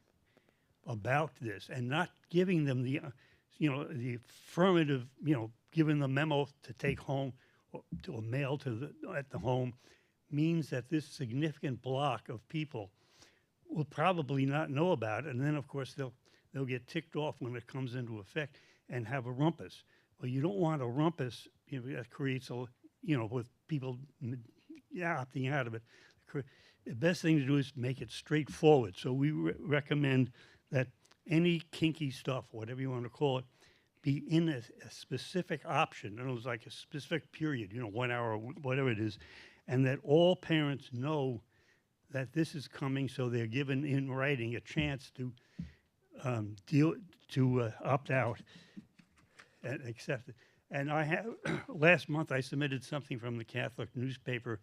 about this, and not giving them the the affirmative, giving the memo to take home or to a mail at the home, means that this significant block of people will probably not know about it, and then of course they'll get ticked off when it comes into effect and have a rumpus. Well, you don't want a rumpus, that creates a, with people opting out of it. The best thing to do is make it straightforward. So we recommend that any kinky stuff, whatever you want to call it, be in a specific option. And it was like a specific period, 1 hour, whatever it is, and that all parents know that this is coming, so they're given in writing a chance to opt out and accept it. And I have last month I submitted something from the Catholic newspaper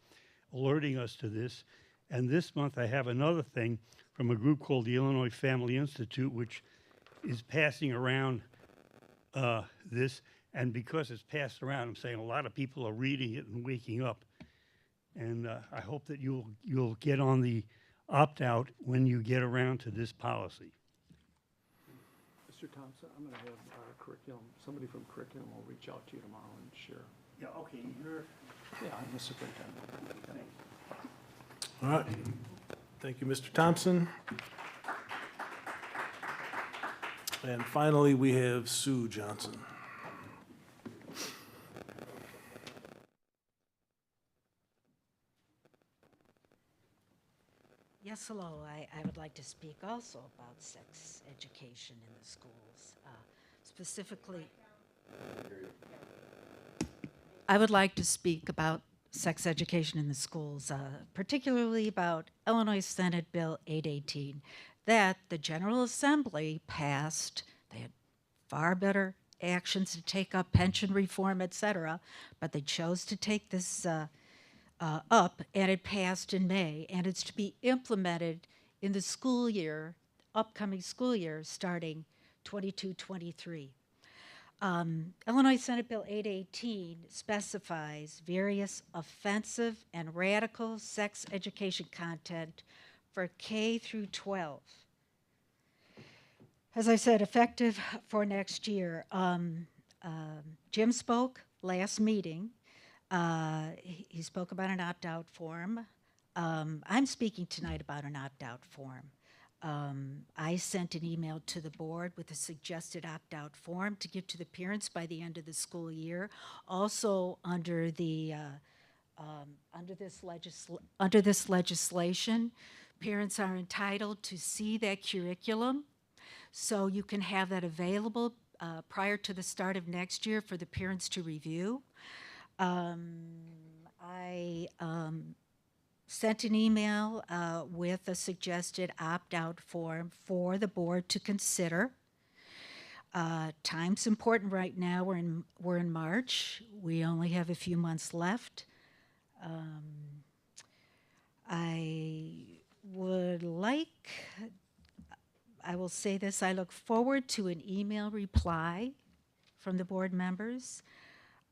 alerting us to this, and this month I have another thing from a group called the Illinois Family Institute, which is passing around this, and because it's passed around, I'm saying a lot of people are reading it and waking up. And I hope that you'll get on the opt-out when you get around to this policy. Mr. Thompson, I'm going to have curriculum, somebody from curriculum will reach out to you tomorrow and share. Yeah, okay, I'm the superintendent. All right. Thank you, Mr. Thompson. And finally, we have Sue Johnson. Yes, hello. I would like to speak also about sex education in the schools. Specifically, I would like to speak about sex education in the schools, particularly about Illinois Senate Bill 818, that the General Assembly passed. They had far better actions to take up, pension reform, etc., but they chose to take this up, and it passed in May, and it's to be implemented in the school year, upcoming school year, starting 22-23. Illinois Senate Bill 818 specifies various offensive and radical sex education content for K through 12. As I said, effective for next year. Jim spoke last meeting. He spoke about an opt-out form. I'm speaking tonight about an opt-out form. I sent an email to the board with a suggested opt-out form to give to the parents by the end of the school year. Also, under this legislation, parents are entitled to see that curriculum, so you can have that available prior to the start of next year for the parents to review. I sent an email with a suggested opt-out form for the board to consider. Time's important right now. We're in March. We only have a few months left. I will say this, I look forward to an email reply from the board members.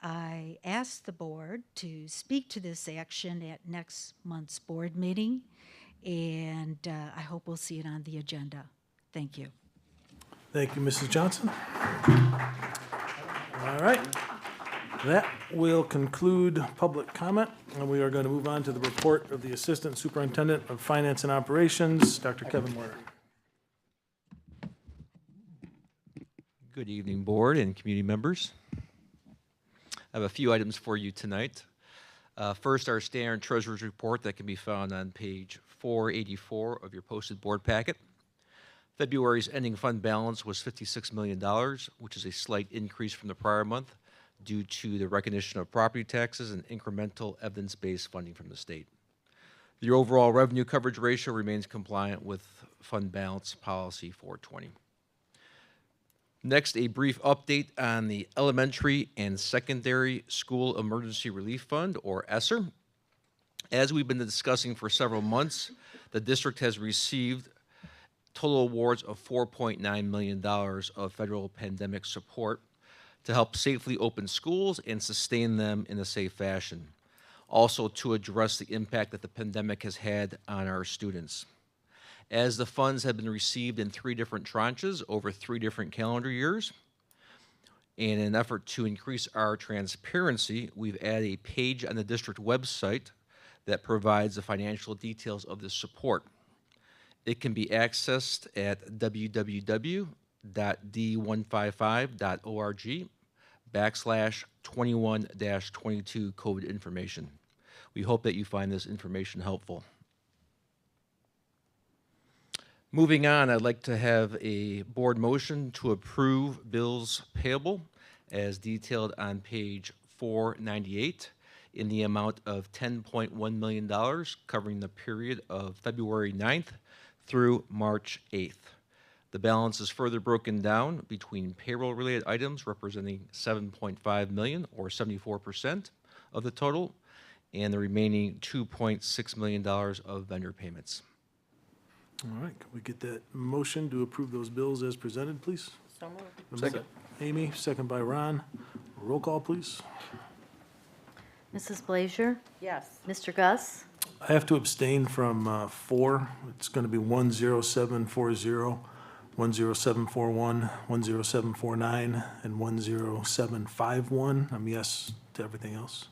I asked the board to speak to this action at next month's board meeting, and I hope we'll see it on the agenda. Thank you. Thank you, Mrs. Johnson. All right. That will conclude public comment, and we are going to move on to the report of the Assistant Superintendent of Finance and Operations, Dr. Kevin Moyer. Good evening, board and community members. I have a few items for you tonight. First, our standard treasurer's report that can be found on page 484 of your posted board packet. February's ending fund balance was $56 million, which is a slight increase from the prior month due to the recognition of property taxes and incremental evidence-based funding from the state. The overall revenue coverage ratio remains compliant with fund balance policy 420. Next, a brief update on the Elementary and Secondary School Emergency Relief Fund, or ESSER. As we've been discussing for several months, the district has received total awards of $4.9 million of federal pandemic support to help safely open schools and sustain them in a safe fashion. Also to address the impact that the pandemic has had on our students. As the funds have been received in 3 different tranches over 3 different calendar years, in an effort to increase our transparency, we've added a page on the district website that provides the financial details of this support. It can be accessed at www.d155.org/21-22 COVID information. We hope that you find this information helpful. Moving on, I'd like to have a board motion to approve bills payable as detailed on page 498 in the amount of $10.1 million covering the period of February 9th through March 8th. The balance is further broken down between payroll-related items representing $7.5 million or 74% of the total, and the remaining $2.6 million of vendor payments. All right, can we get that motion to approve those bills as presented, please? So moved. Second. Amy, second by Ron. Roll call, please. Mrs. Blazier? Yes. Mr. Gus? I have to abstain from 4. It's going to be 10740, 10741, 10749, and 10751. I'm yes to everything else.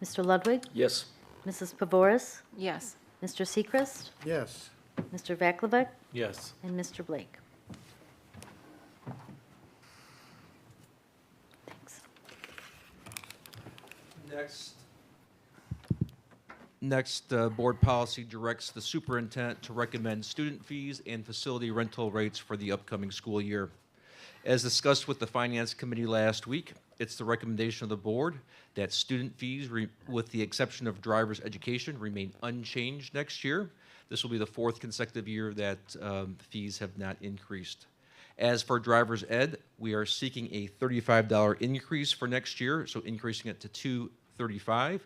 Mr. Ludwig? Yes. Mrs. Pavoris? Yes. Mr. Seacrest? Yes. Mr. Vaclavek? Yes. And Mr. Blake? Thanks. Next, board policy directs the superintendent to recommend student fees and facility rental rates for the upcoming school year. As discussed with the Finance Committee last week, it's the recommendation of the board that student fees, with the exception of driver's education, remain unchanged next year. This will be the 4th consecutive year that fees have not increased. As for driver's ed, we are seeking a $35 increase for next year, so increasing it to $235,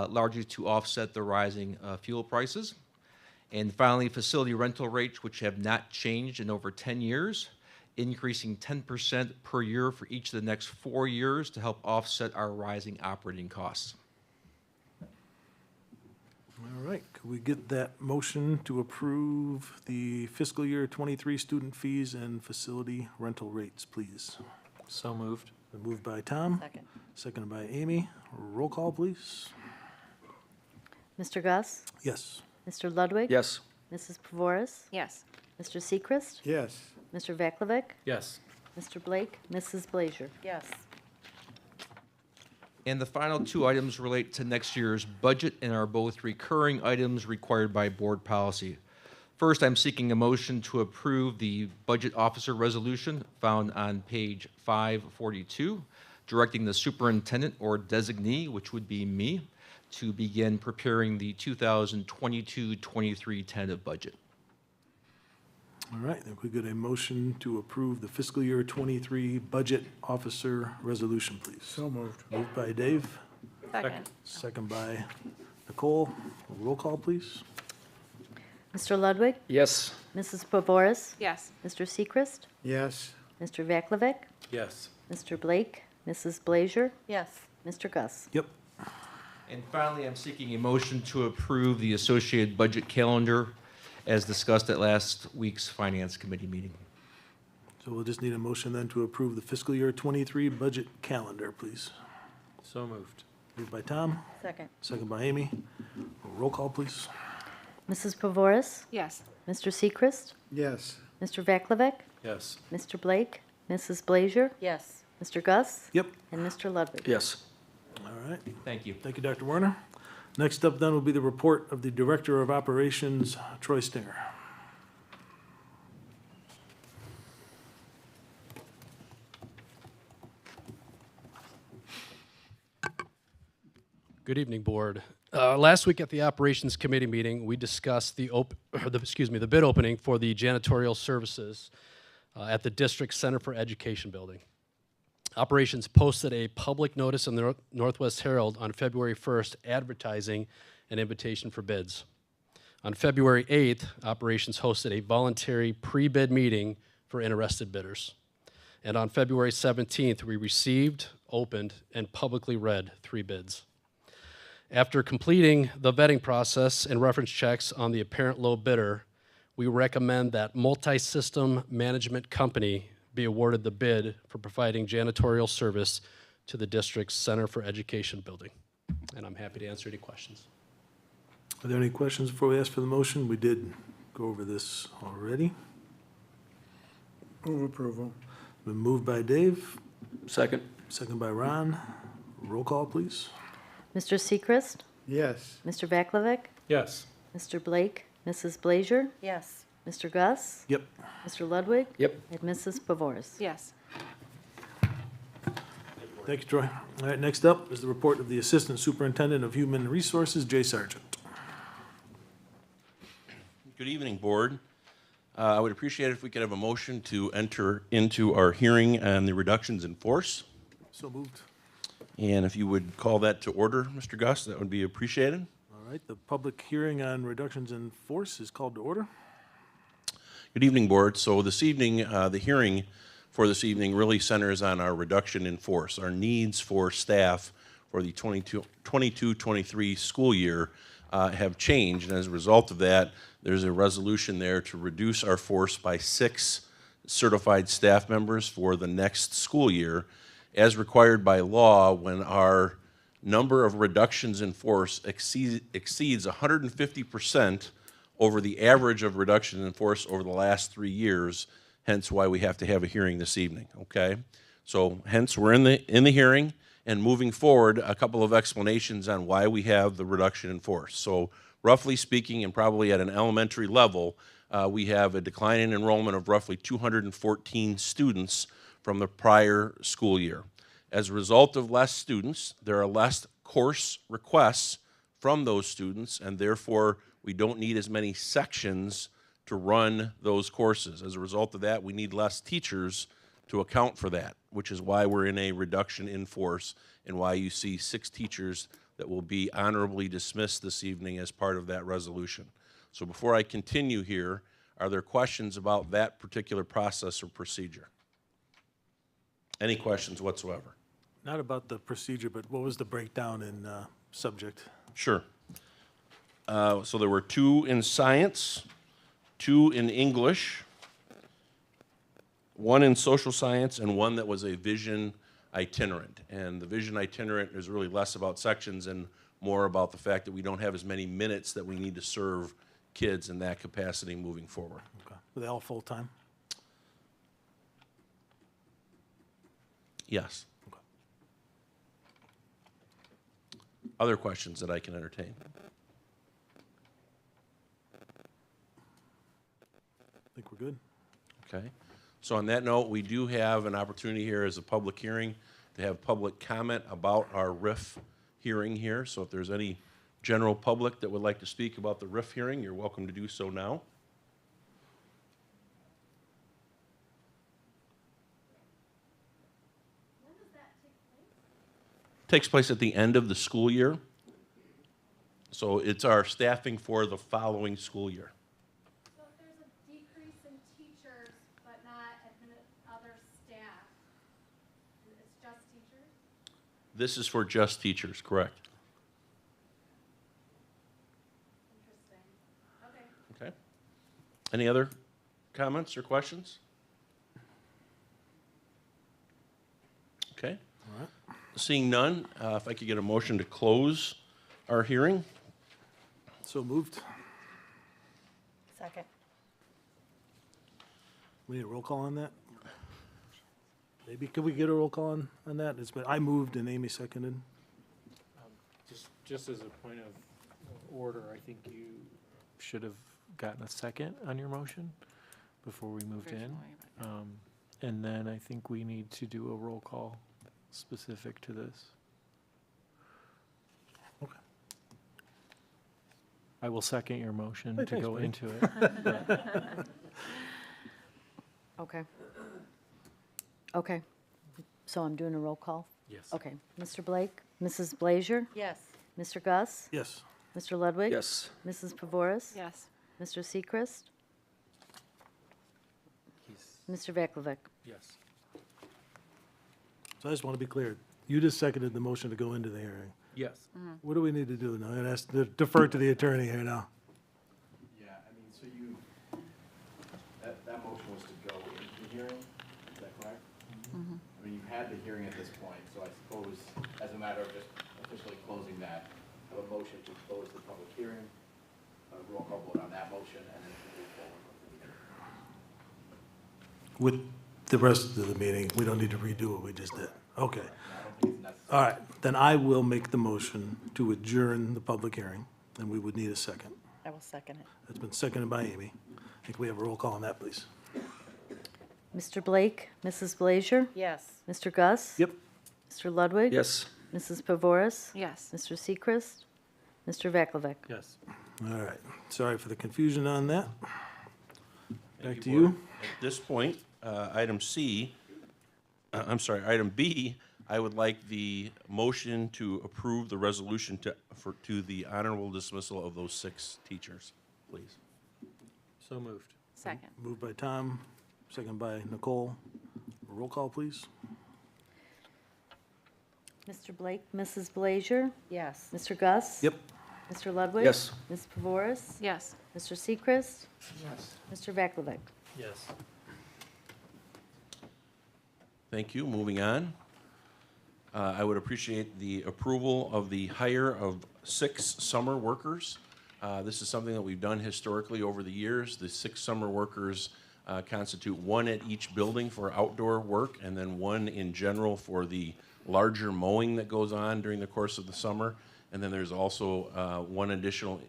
largely to offset the rising fuel prices. And finally, facility rental rates, which have not changed in over 10 years, increasing 10% per year for each of the next 4 years to help offset our rising operating costs. All right, could we get that motion to approve the fiscal year 23 student fees and facility rental rates, please? So moved. Been moved by Tom. Second. Seconded by Amy. Roll call, please. Mr. Gus? Yes. Mr. Ludwig? Yes. Mrs. Pavoris? Yes. Mr. Seacrest? Yes. Mr. Vaklovic? Yes. Mr. Blake? Mrs. Blazier? Yes. And the final 2 items relate to next year's budget and are both recurring items required by board policy. First, I'm seeking a motion to approve the budget officer resolution found on page 542, directing the superintendent or designee, which would be me, to begin preparing the 2022-23 tentative budget. All right, then we get a motion to approve the fiscal year 23 budget officer resolution, please. So moved. Moved by Dave, Second. second by Nicole. Roll call, please. Mr. Ludwig? Yes. Mrs. Pavoris? Yes. Mr. Seacrest? Yes. Mr. Vaklovic? Yes. Mr. Blake? Mrs. Blazier? Yes. Mr. Gus? Yep. And finally, I'm seeking a motion to approve the associated budget calendar as discussed at last week's Finance Committee meeting. So we'll just need a motion then to approve the fiscal year 23 budget calendar, please. So moved. Moved by Tom, Second. second by Amy. Roll call, please. Mrs. Pavoris? Yes. Mr. Seacrest? Yes. Mr. Vaklovic? Yes. Mr. Blake? Mrs. Blazier? Yes. Mr. Gus? Yep. And Mr. Ludwig? Yes. All right. Thank you. Thank you, Dr. Werner. Next up then will be the report of the Director of Operations, Troy Stinger. Good evening, Board. Last week at the Operations Committee meeting, we discussed the bid opening for the janitorial services at the District Center for Education building. Operations posted a public notice in the Northwest Herald on February 1st advertising an invitation for bids. On February 8th, Operations hosted a voluntary pre-bid meeting for interested bidders. And on February 17th, we received, opened, and publicly read 3 bids. After completing the vetting process and reference checks on the apparent low bidder, we recommend that Multi-System Management Company be awarded the bid for providing janitorial service to the district's Center for Education building. And I'm happy to answer any questions. Are there any questions before we ask for the motion? We did go over this already. Move approval. Been moved by Dave, Second. second by Ron. Roll call, please. Mr. Seacrest? Yes. Mr. Vaklovic? Yes. Mr. Blake? Mrs. Blazier? Yes. Mr. Gus? Yep. Mr. Ludwig? Yep. And Mrs. Pavoris? Yes. Thank you, Troy. All right, next up is the report of the Assistant Superintendent of Human Resources, Jay Sargent. Good evening, Board. I would appreciate it if we could have a motion to enter into our hearing on the reductions in force. So moved. And if you would call that to order, Mr. Gus, that would be appreciated. All right, the public hearing on reductions in force is called to order. Good evening, Board. So this evening, the hearing for this evening really centers on our reduction in force, our needs for staff for the 22-23 school year have changed. And as a result of that, there's a resolution there to reduce our force by 6 certified staff members for the next school year, as required by law when our number of reductions in force exceeds 150% over the average of reduction in force over the last 3 years, hence why we have to have a hearing this evening, okay? So hence we're in the hearing, And moving forward, a couple of explanations on why we have the reduction in force. So roughly speaking, and probably at an elementary level, we have a decline in enrollment of roughly 214 students from the prior school year. As a result of less students, there are less course requests from those students, and therefore we don't need as many sections to run those courses. As a result of that, we need less teachers to account for that, which is why we're in a reduction in force and why you see 6 teachers that will be honorably dismissed this evening as part of that resolution. So before I continue here, are there questions about that particular process or procedure? Any questions whatsoever? Not about the procedure, but what was the breakdown in subject? Sure. So there were 2 in science, 2 in English, 1 in social science, and 1 that was a vision itinerant. And the vision itinerant is really less about sections and more about the fact that we don't have as many minutes that we need to serve kids in that capacity moving forward. Okay. Were they all full-time? Yes. Okay. Other questions that I can entertain? I think we're good. Okay. So on that note, we do have an opportunity here as a public hearing to have public comment about our RIF hearing here. So if there's any general public that would like to speak about the RIF hearing, you're welcome to do so now. When does that take place? Takes place at the end of the school year. So it's our staffing for the following school year. So if there's a decrease in teachers, but not other staff, it's just teachers? This is for just teachers, correct? Interesting. Okay. Okay. Any other comments or questions? Okay. All right. Seeing none, if I could get a motion to close our hearing. So moved. Second. We need a roll call on that? Maybe, could we get a roll call on that? It's been, I moved and Amy seconded. Just as a point of order, I think you should have gotten a second on your motion before we moved in. And then I think we need to do a roll call specific to this. Okay. I will second your motion Hey, to thanks, go buddy. into it. Okay. Okay. So I'm doing a roll call? Yes. Okay. Mr. Blake, Mrs. Blazier, Yes. Mr. Gus, Yes. Mr. Ludwig? Yes. Mrs. Pavoris? Yes. Mr. Seacrest? Mr. Vaklovic? Yes. So I just want to be clear. You just seconded the motion to go into the hearing. Yes. What do we need to do now? I'm going to defer to the attorney here now. Yeah, I mean, so you, that motion was to go into the hearing, is that correct? I mean, you've had the hearing at this point, so I suppose as a matter of just officially closing that, have a motion to close the public hearing, a roll call vote on that motion, and then move forward with the meeting. With the rest of the meeting, we don't need to redo what we just did. Okay. I don't think it's necessary. All right, then I will make the motion to adjourn the public hearing, and we would need a second. I will second it. It's been seconded by Amy. I think we have a roll call on that, please. Mr. Blake, Mrs. Blazier, Yes. Mr. Gus? Yep. Mr. Ludwig? Yes. Mrs. Pavoris? Yes. Mr. Seacrest? Mr. Vaklovic? Yes. All right. Sorry for the confusion on that. Thank Back to Board. you. At this point, item B, I would like the motion to approve the resolution to the honorable dismissal of those 6 teachers, please. So moved. Second. Moved by Tom, second by Nicole. Roll call, please. Mr. Blake, Mrs. Blazier, Yes. Mr. Gus? Yep. Mr. Ludwig? Yes. Ms. Pavoris? Yes. Mr. Seacrest? Yes. Mr. Vaklovic? Yes. Thank you. Moving on. I would appreciate the approval of the hire of 6 summer workers. This is something that we've done historically over the years. The 6 summer workers constitute 1 at each building for outdoor work and then 1 in general for the larger mowing that goes on during the course of the summer. And then there's also one additional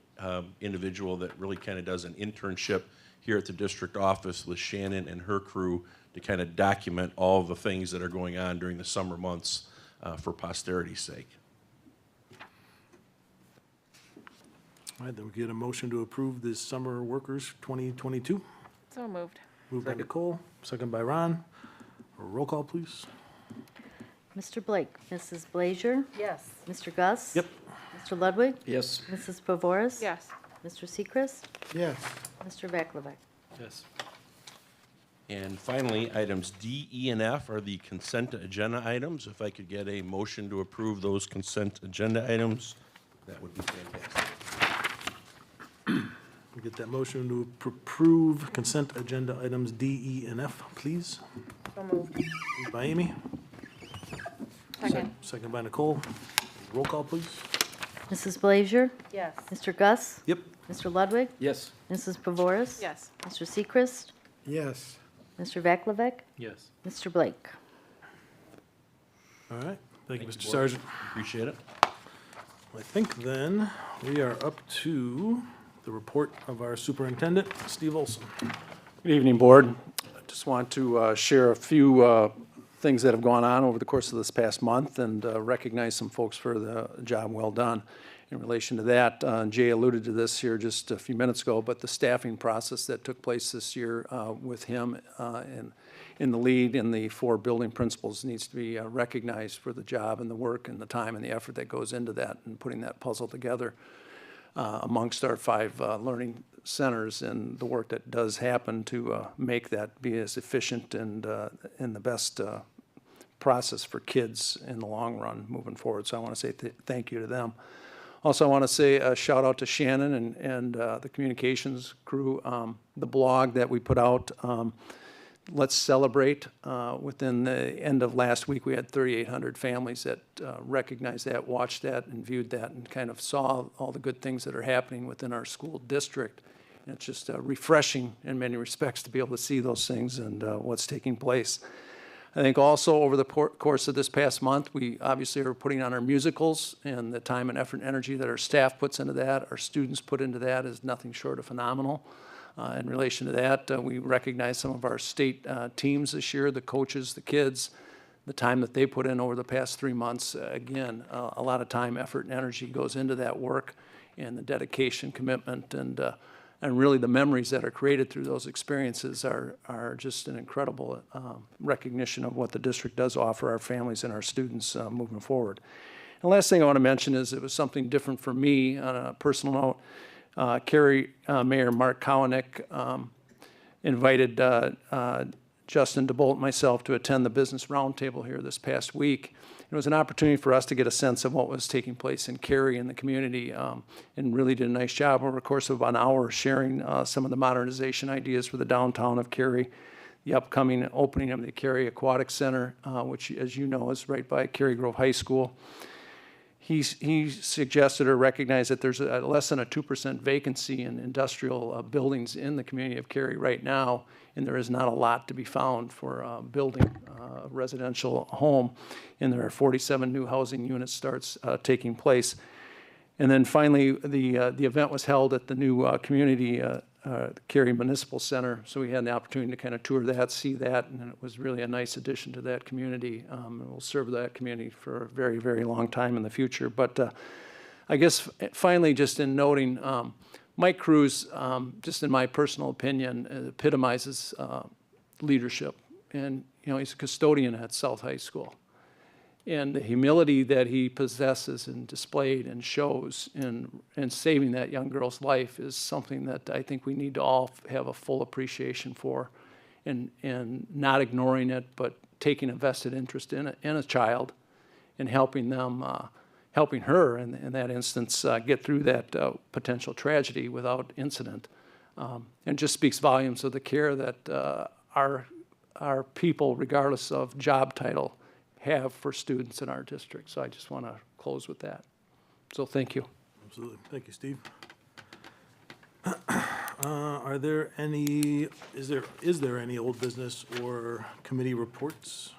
individual that really kind of does an internship here at the district office with Shannon and her crew to kind of document all the things that are going on during the summer months for posterity's sake. All right, then we get a motion to approve the summer workers 2022. So moved. Moved by Nicole, second by Ron. Roll call, please. Mr. Blake, Mrs. Blazier, Yes. Mr. Gus? Yep. Mr. Ludwig? Yes. Mrs. Pavoris? Yes. Mr. Seacrest? Yes. Mr. Vaclavek? Yes. And finally, items D, E, and F are the consent agenda items. If I could get a motion to approve those consent agenda items, that would be fantastic. We get that motion to approve consent agenda items D, E, and F, please. So moved. Moved by Amy. Second. Second by Nicole. Roll call, please. Mrs. Blazier? Yes. Mr. Gus? Yep. Mr. Ludwig? Yes. Mrs. Pavoris? Yes. Mr. Seacrest? Yes. Mr. Vaclavek? Yes. Mr. Blake? All right, thank you, Mr. Board. Sargent. Appreciate it. I think then we are up to the report of our superintendent, Steve Olson. Good evening, Board. I just want to share a few things that have gone on over the course of this past month and recognize some folks for the job well done. In relation to that, Jay alluded to this here just a few minutes ago, but the staffing process that took place this year with him in the lead and the 4 building principals needs to be recognized for the job and the work and the time and the effort that goes into that and putting that puzzle together amongst our 5 learning centers and the work that does happen to make that be as efficient and in the best process for kids in the long run moving forward. So I want to say thank you to them. Also, I want to say a shout out to Shannon and the communications crew. The blog that we put out, Let's Celebrate, within the end of last week, we had 3,800 families that recognized that, watched that, and viewed that, and kind of saw all the good things that are happening within our school district. And it's just refreshing in many respects to be able to see those things and what's taking place. I think also over the course of this past month, we obviously are putting on our musicals, and the time and effort and energy that our staff puts into that, our students put into that is nothing short of phenomenal. In relation to that, we recognize some of our state teams this year, the coaches, the kids, the time that they put in over the past 3 months. Again, a lot of time, effort, and energy goes into that work, and the dedication, commitment, and really the memories that are created through those experiences are just an incredible recognition of what the district does offer our families and our students moving forward. And the last thing I want to mention is it was something different for me on a personal note. Cary Mayor Mark Kowanek invited Justin DeBolt and myself to attend the Business Roundtable here this past week. It was an opportunity for us to get a sense of what was taking place in Cary and the community, and really did a nice job over the course of about an hour sharing some of the modernization ideas for the downtown of Cary, the upcoming opening of the Cary Aquatic Center, which, as you know, is right by Cary Grove High School. He suggested or recognized that there's less than a 2% vacancy in industrial buildings in the community of Cary right now, and there is not a lot to be found for building a residential home, and there are 47 new housing unit starts taking place. And then finally, the event was held at the new community Cary Municipal Center, so we had the opportunity to kind of tour that, see that, and it was really a nice addition to that community. And we'll serve that community for a very, very long time in the future. But I guess finally, just in noting, Mike Cruz, just in my personal opinion, epitomizes leadership. And, you know, he's a custodian at South High School. And the humility that he possesses and displayed and shows in saving that young girl's life is something that I think we need to all have a full appreciation for, and not ignoring it, but taking a vested interest in a child and helping them, helping her in that instance get through that potential tragedy without incident. And just speaks volumes of the care that our people, regardless of job title, have for students in our district. So I just want to close with that. So thank you. Absolutely. Thank you, Steve. Are there any, is there any old business or committee reports?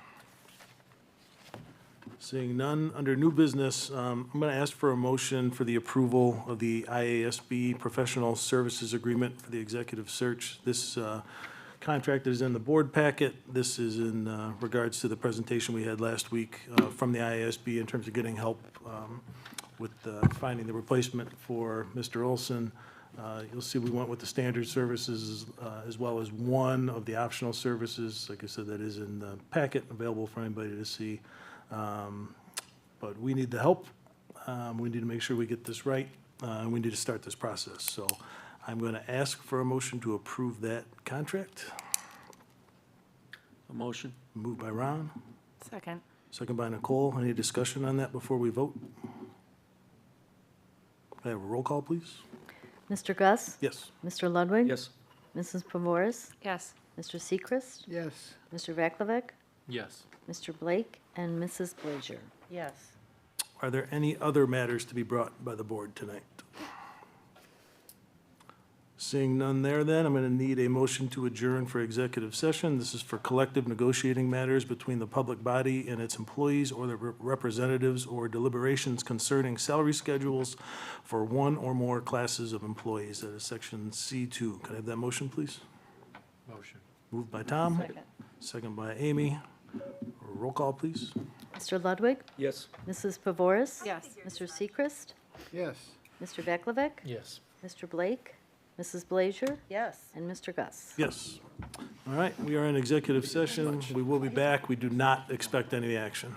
Seeing none, under new business, I'm going to ask for a motion for the approval of the Iasb Professional Services Agreement for the executive search. This contract is in the board packet. This is in regards to the presentation we had last week from the Iasb in terms of getting help with finding the replacement for Mr. Olson. You'll see we went with the standard services as well as one of the optional services. Like I said, that is in the packet, available for anybody to see. But we need the help. We need to make sure we get this right. We need to start this process. So I'm going to ask for a motion to approve that contract. A motion. Moved by Ron, Second. second by Nicole. Any discussion on that before we vote? Can I have a roll call, please? Mr. Gus? Yes. Mr. Ludwig? Yes. Mrs. Pavoris? Yes. Mr. Seacrest? Yes. Mr. Vaklavek? Yes. Mr. Blake? And Mrs. Blazier? Yes. Are there any other matters to be brought by the board tonight? Seeing none there then, I'm going to need a motion to adjourn for executive session. This is for collective negotiating matters between the public body and its employees or their representatives or deliberations concerning salary schedules for one or more classes of employees. That is section C2. Can I have that motion, please? Motion. Moved by Tom. Second. Second by Amy. Roll call, please. Mr. Ludwig? Yes. Mrs. Pavoris? Yes. Mr. Seacrest? Yes. Mr. Vaklavek? Yes. Mr. Blake? Mrs. Blazier? Yes. And Mr. Gus? Yes. All right, we are in executive session. We will be back. We do not expect any action.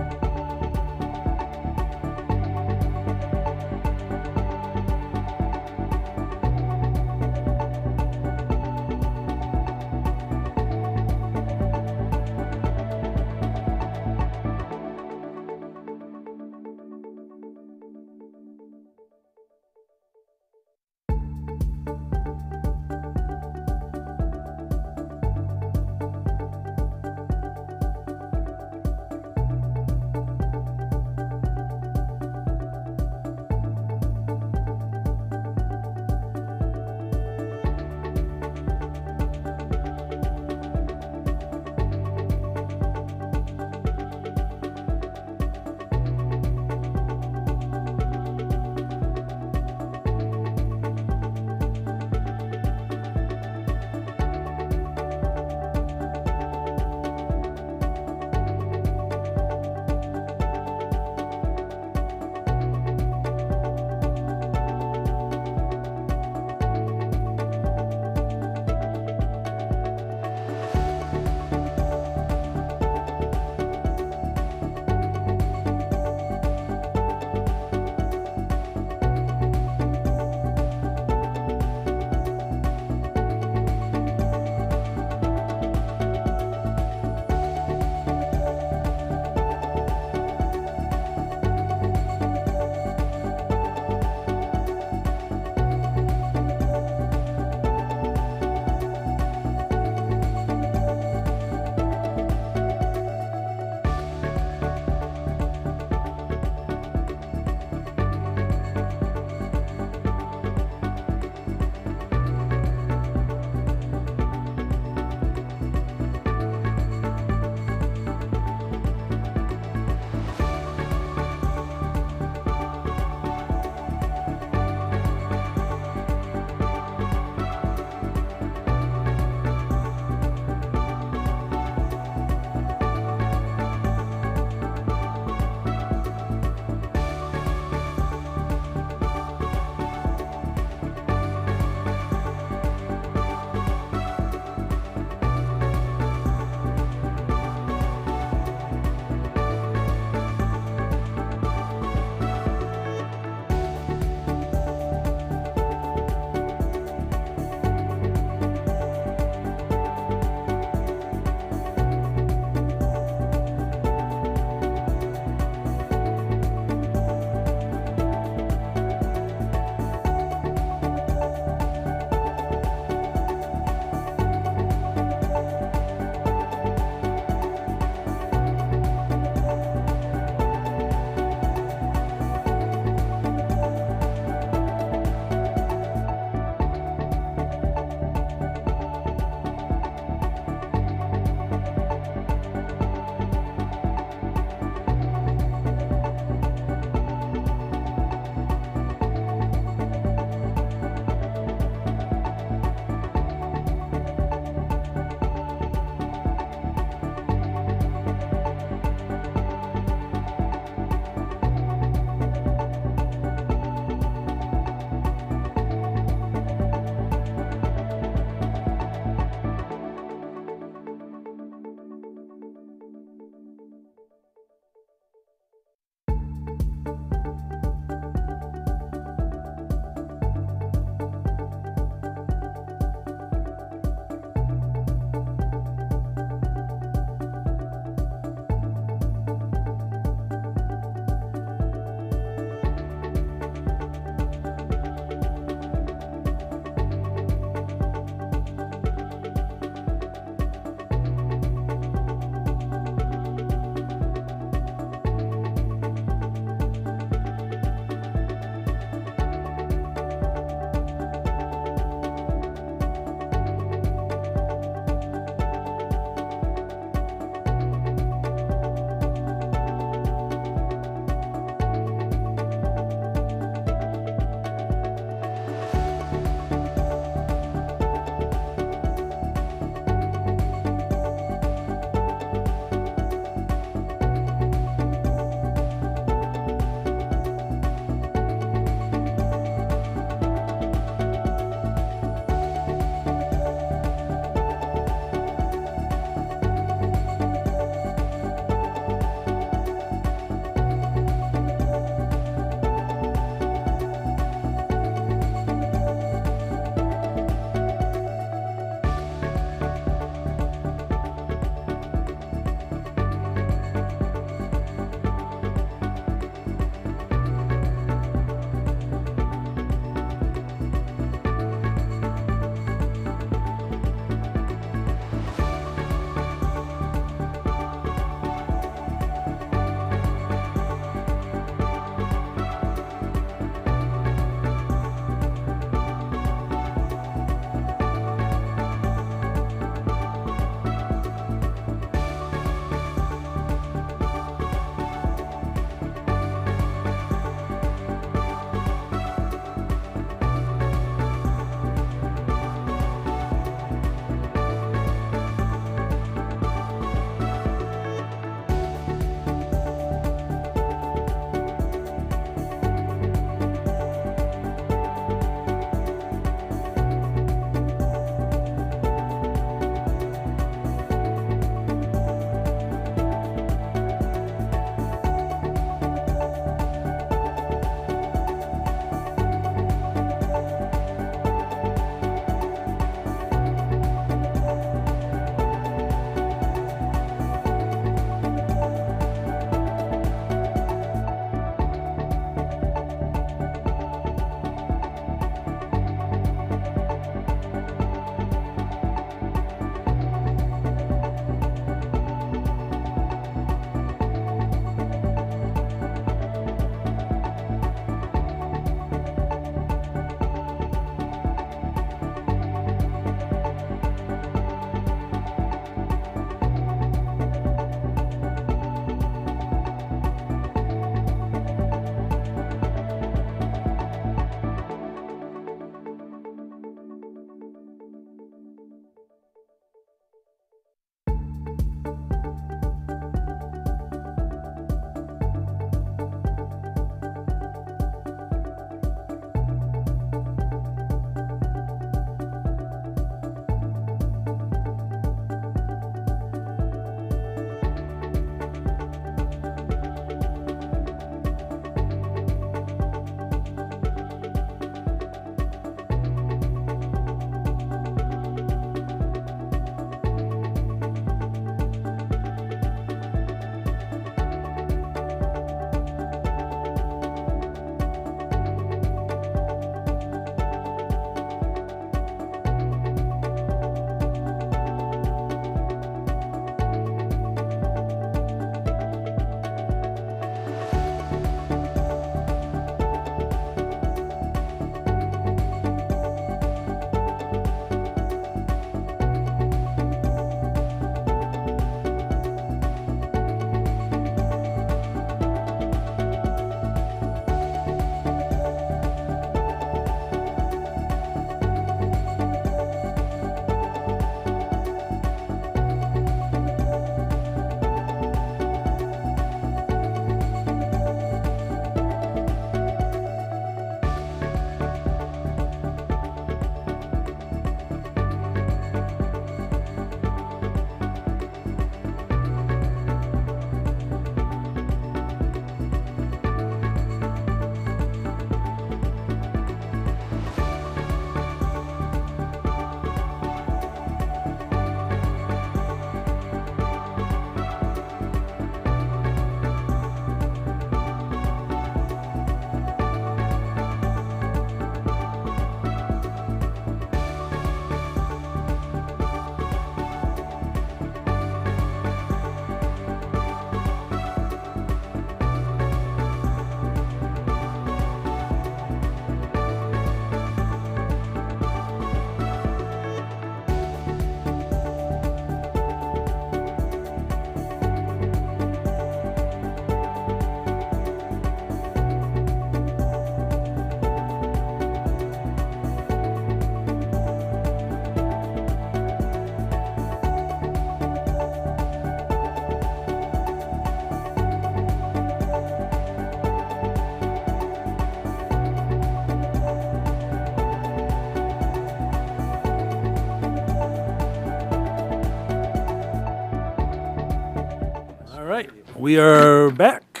right, we are back.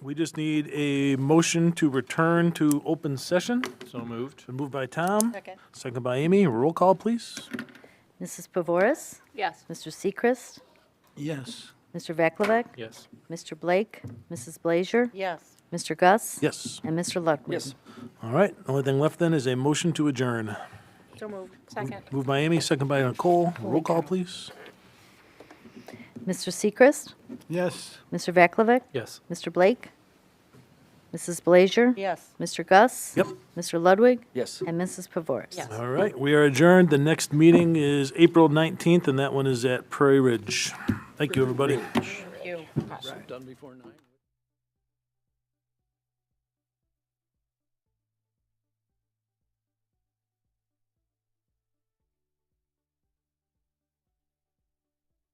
We just need a motion to return to open session. So moved. Been moved by Tom. Second. Second by Amy. Roll call, please. Mrs. Pavoris? Yes. Mr. Seacrest? Yes. Mr. Veklovec? Yes. Mr. Blake? Mrs. Blazier? Yes. Mr. Gus? Yes. And Mr. Ludwig? Yes. All right, only thing left then is a motion to adjourn. So moved. Second. Moved by Amy, second by Nicole. Roll call, please. Mr. Seacrest? Yes. Mr. Veklovec? Yes. Mr. Blake? Mrs. Blazier? Yes. Mr. Gus? Yep. Mr. Ludwig? Yes. And Mrs. Pavoris? Yes. All right, we are adjourned. The next meeting is April 19th, and that one is at Prairie Ridge. Thank you, everybody. Thank you. Done before 9.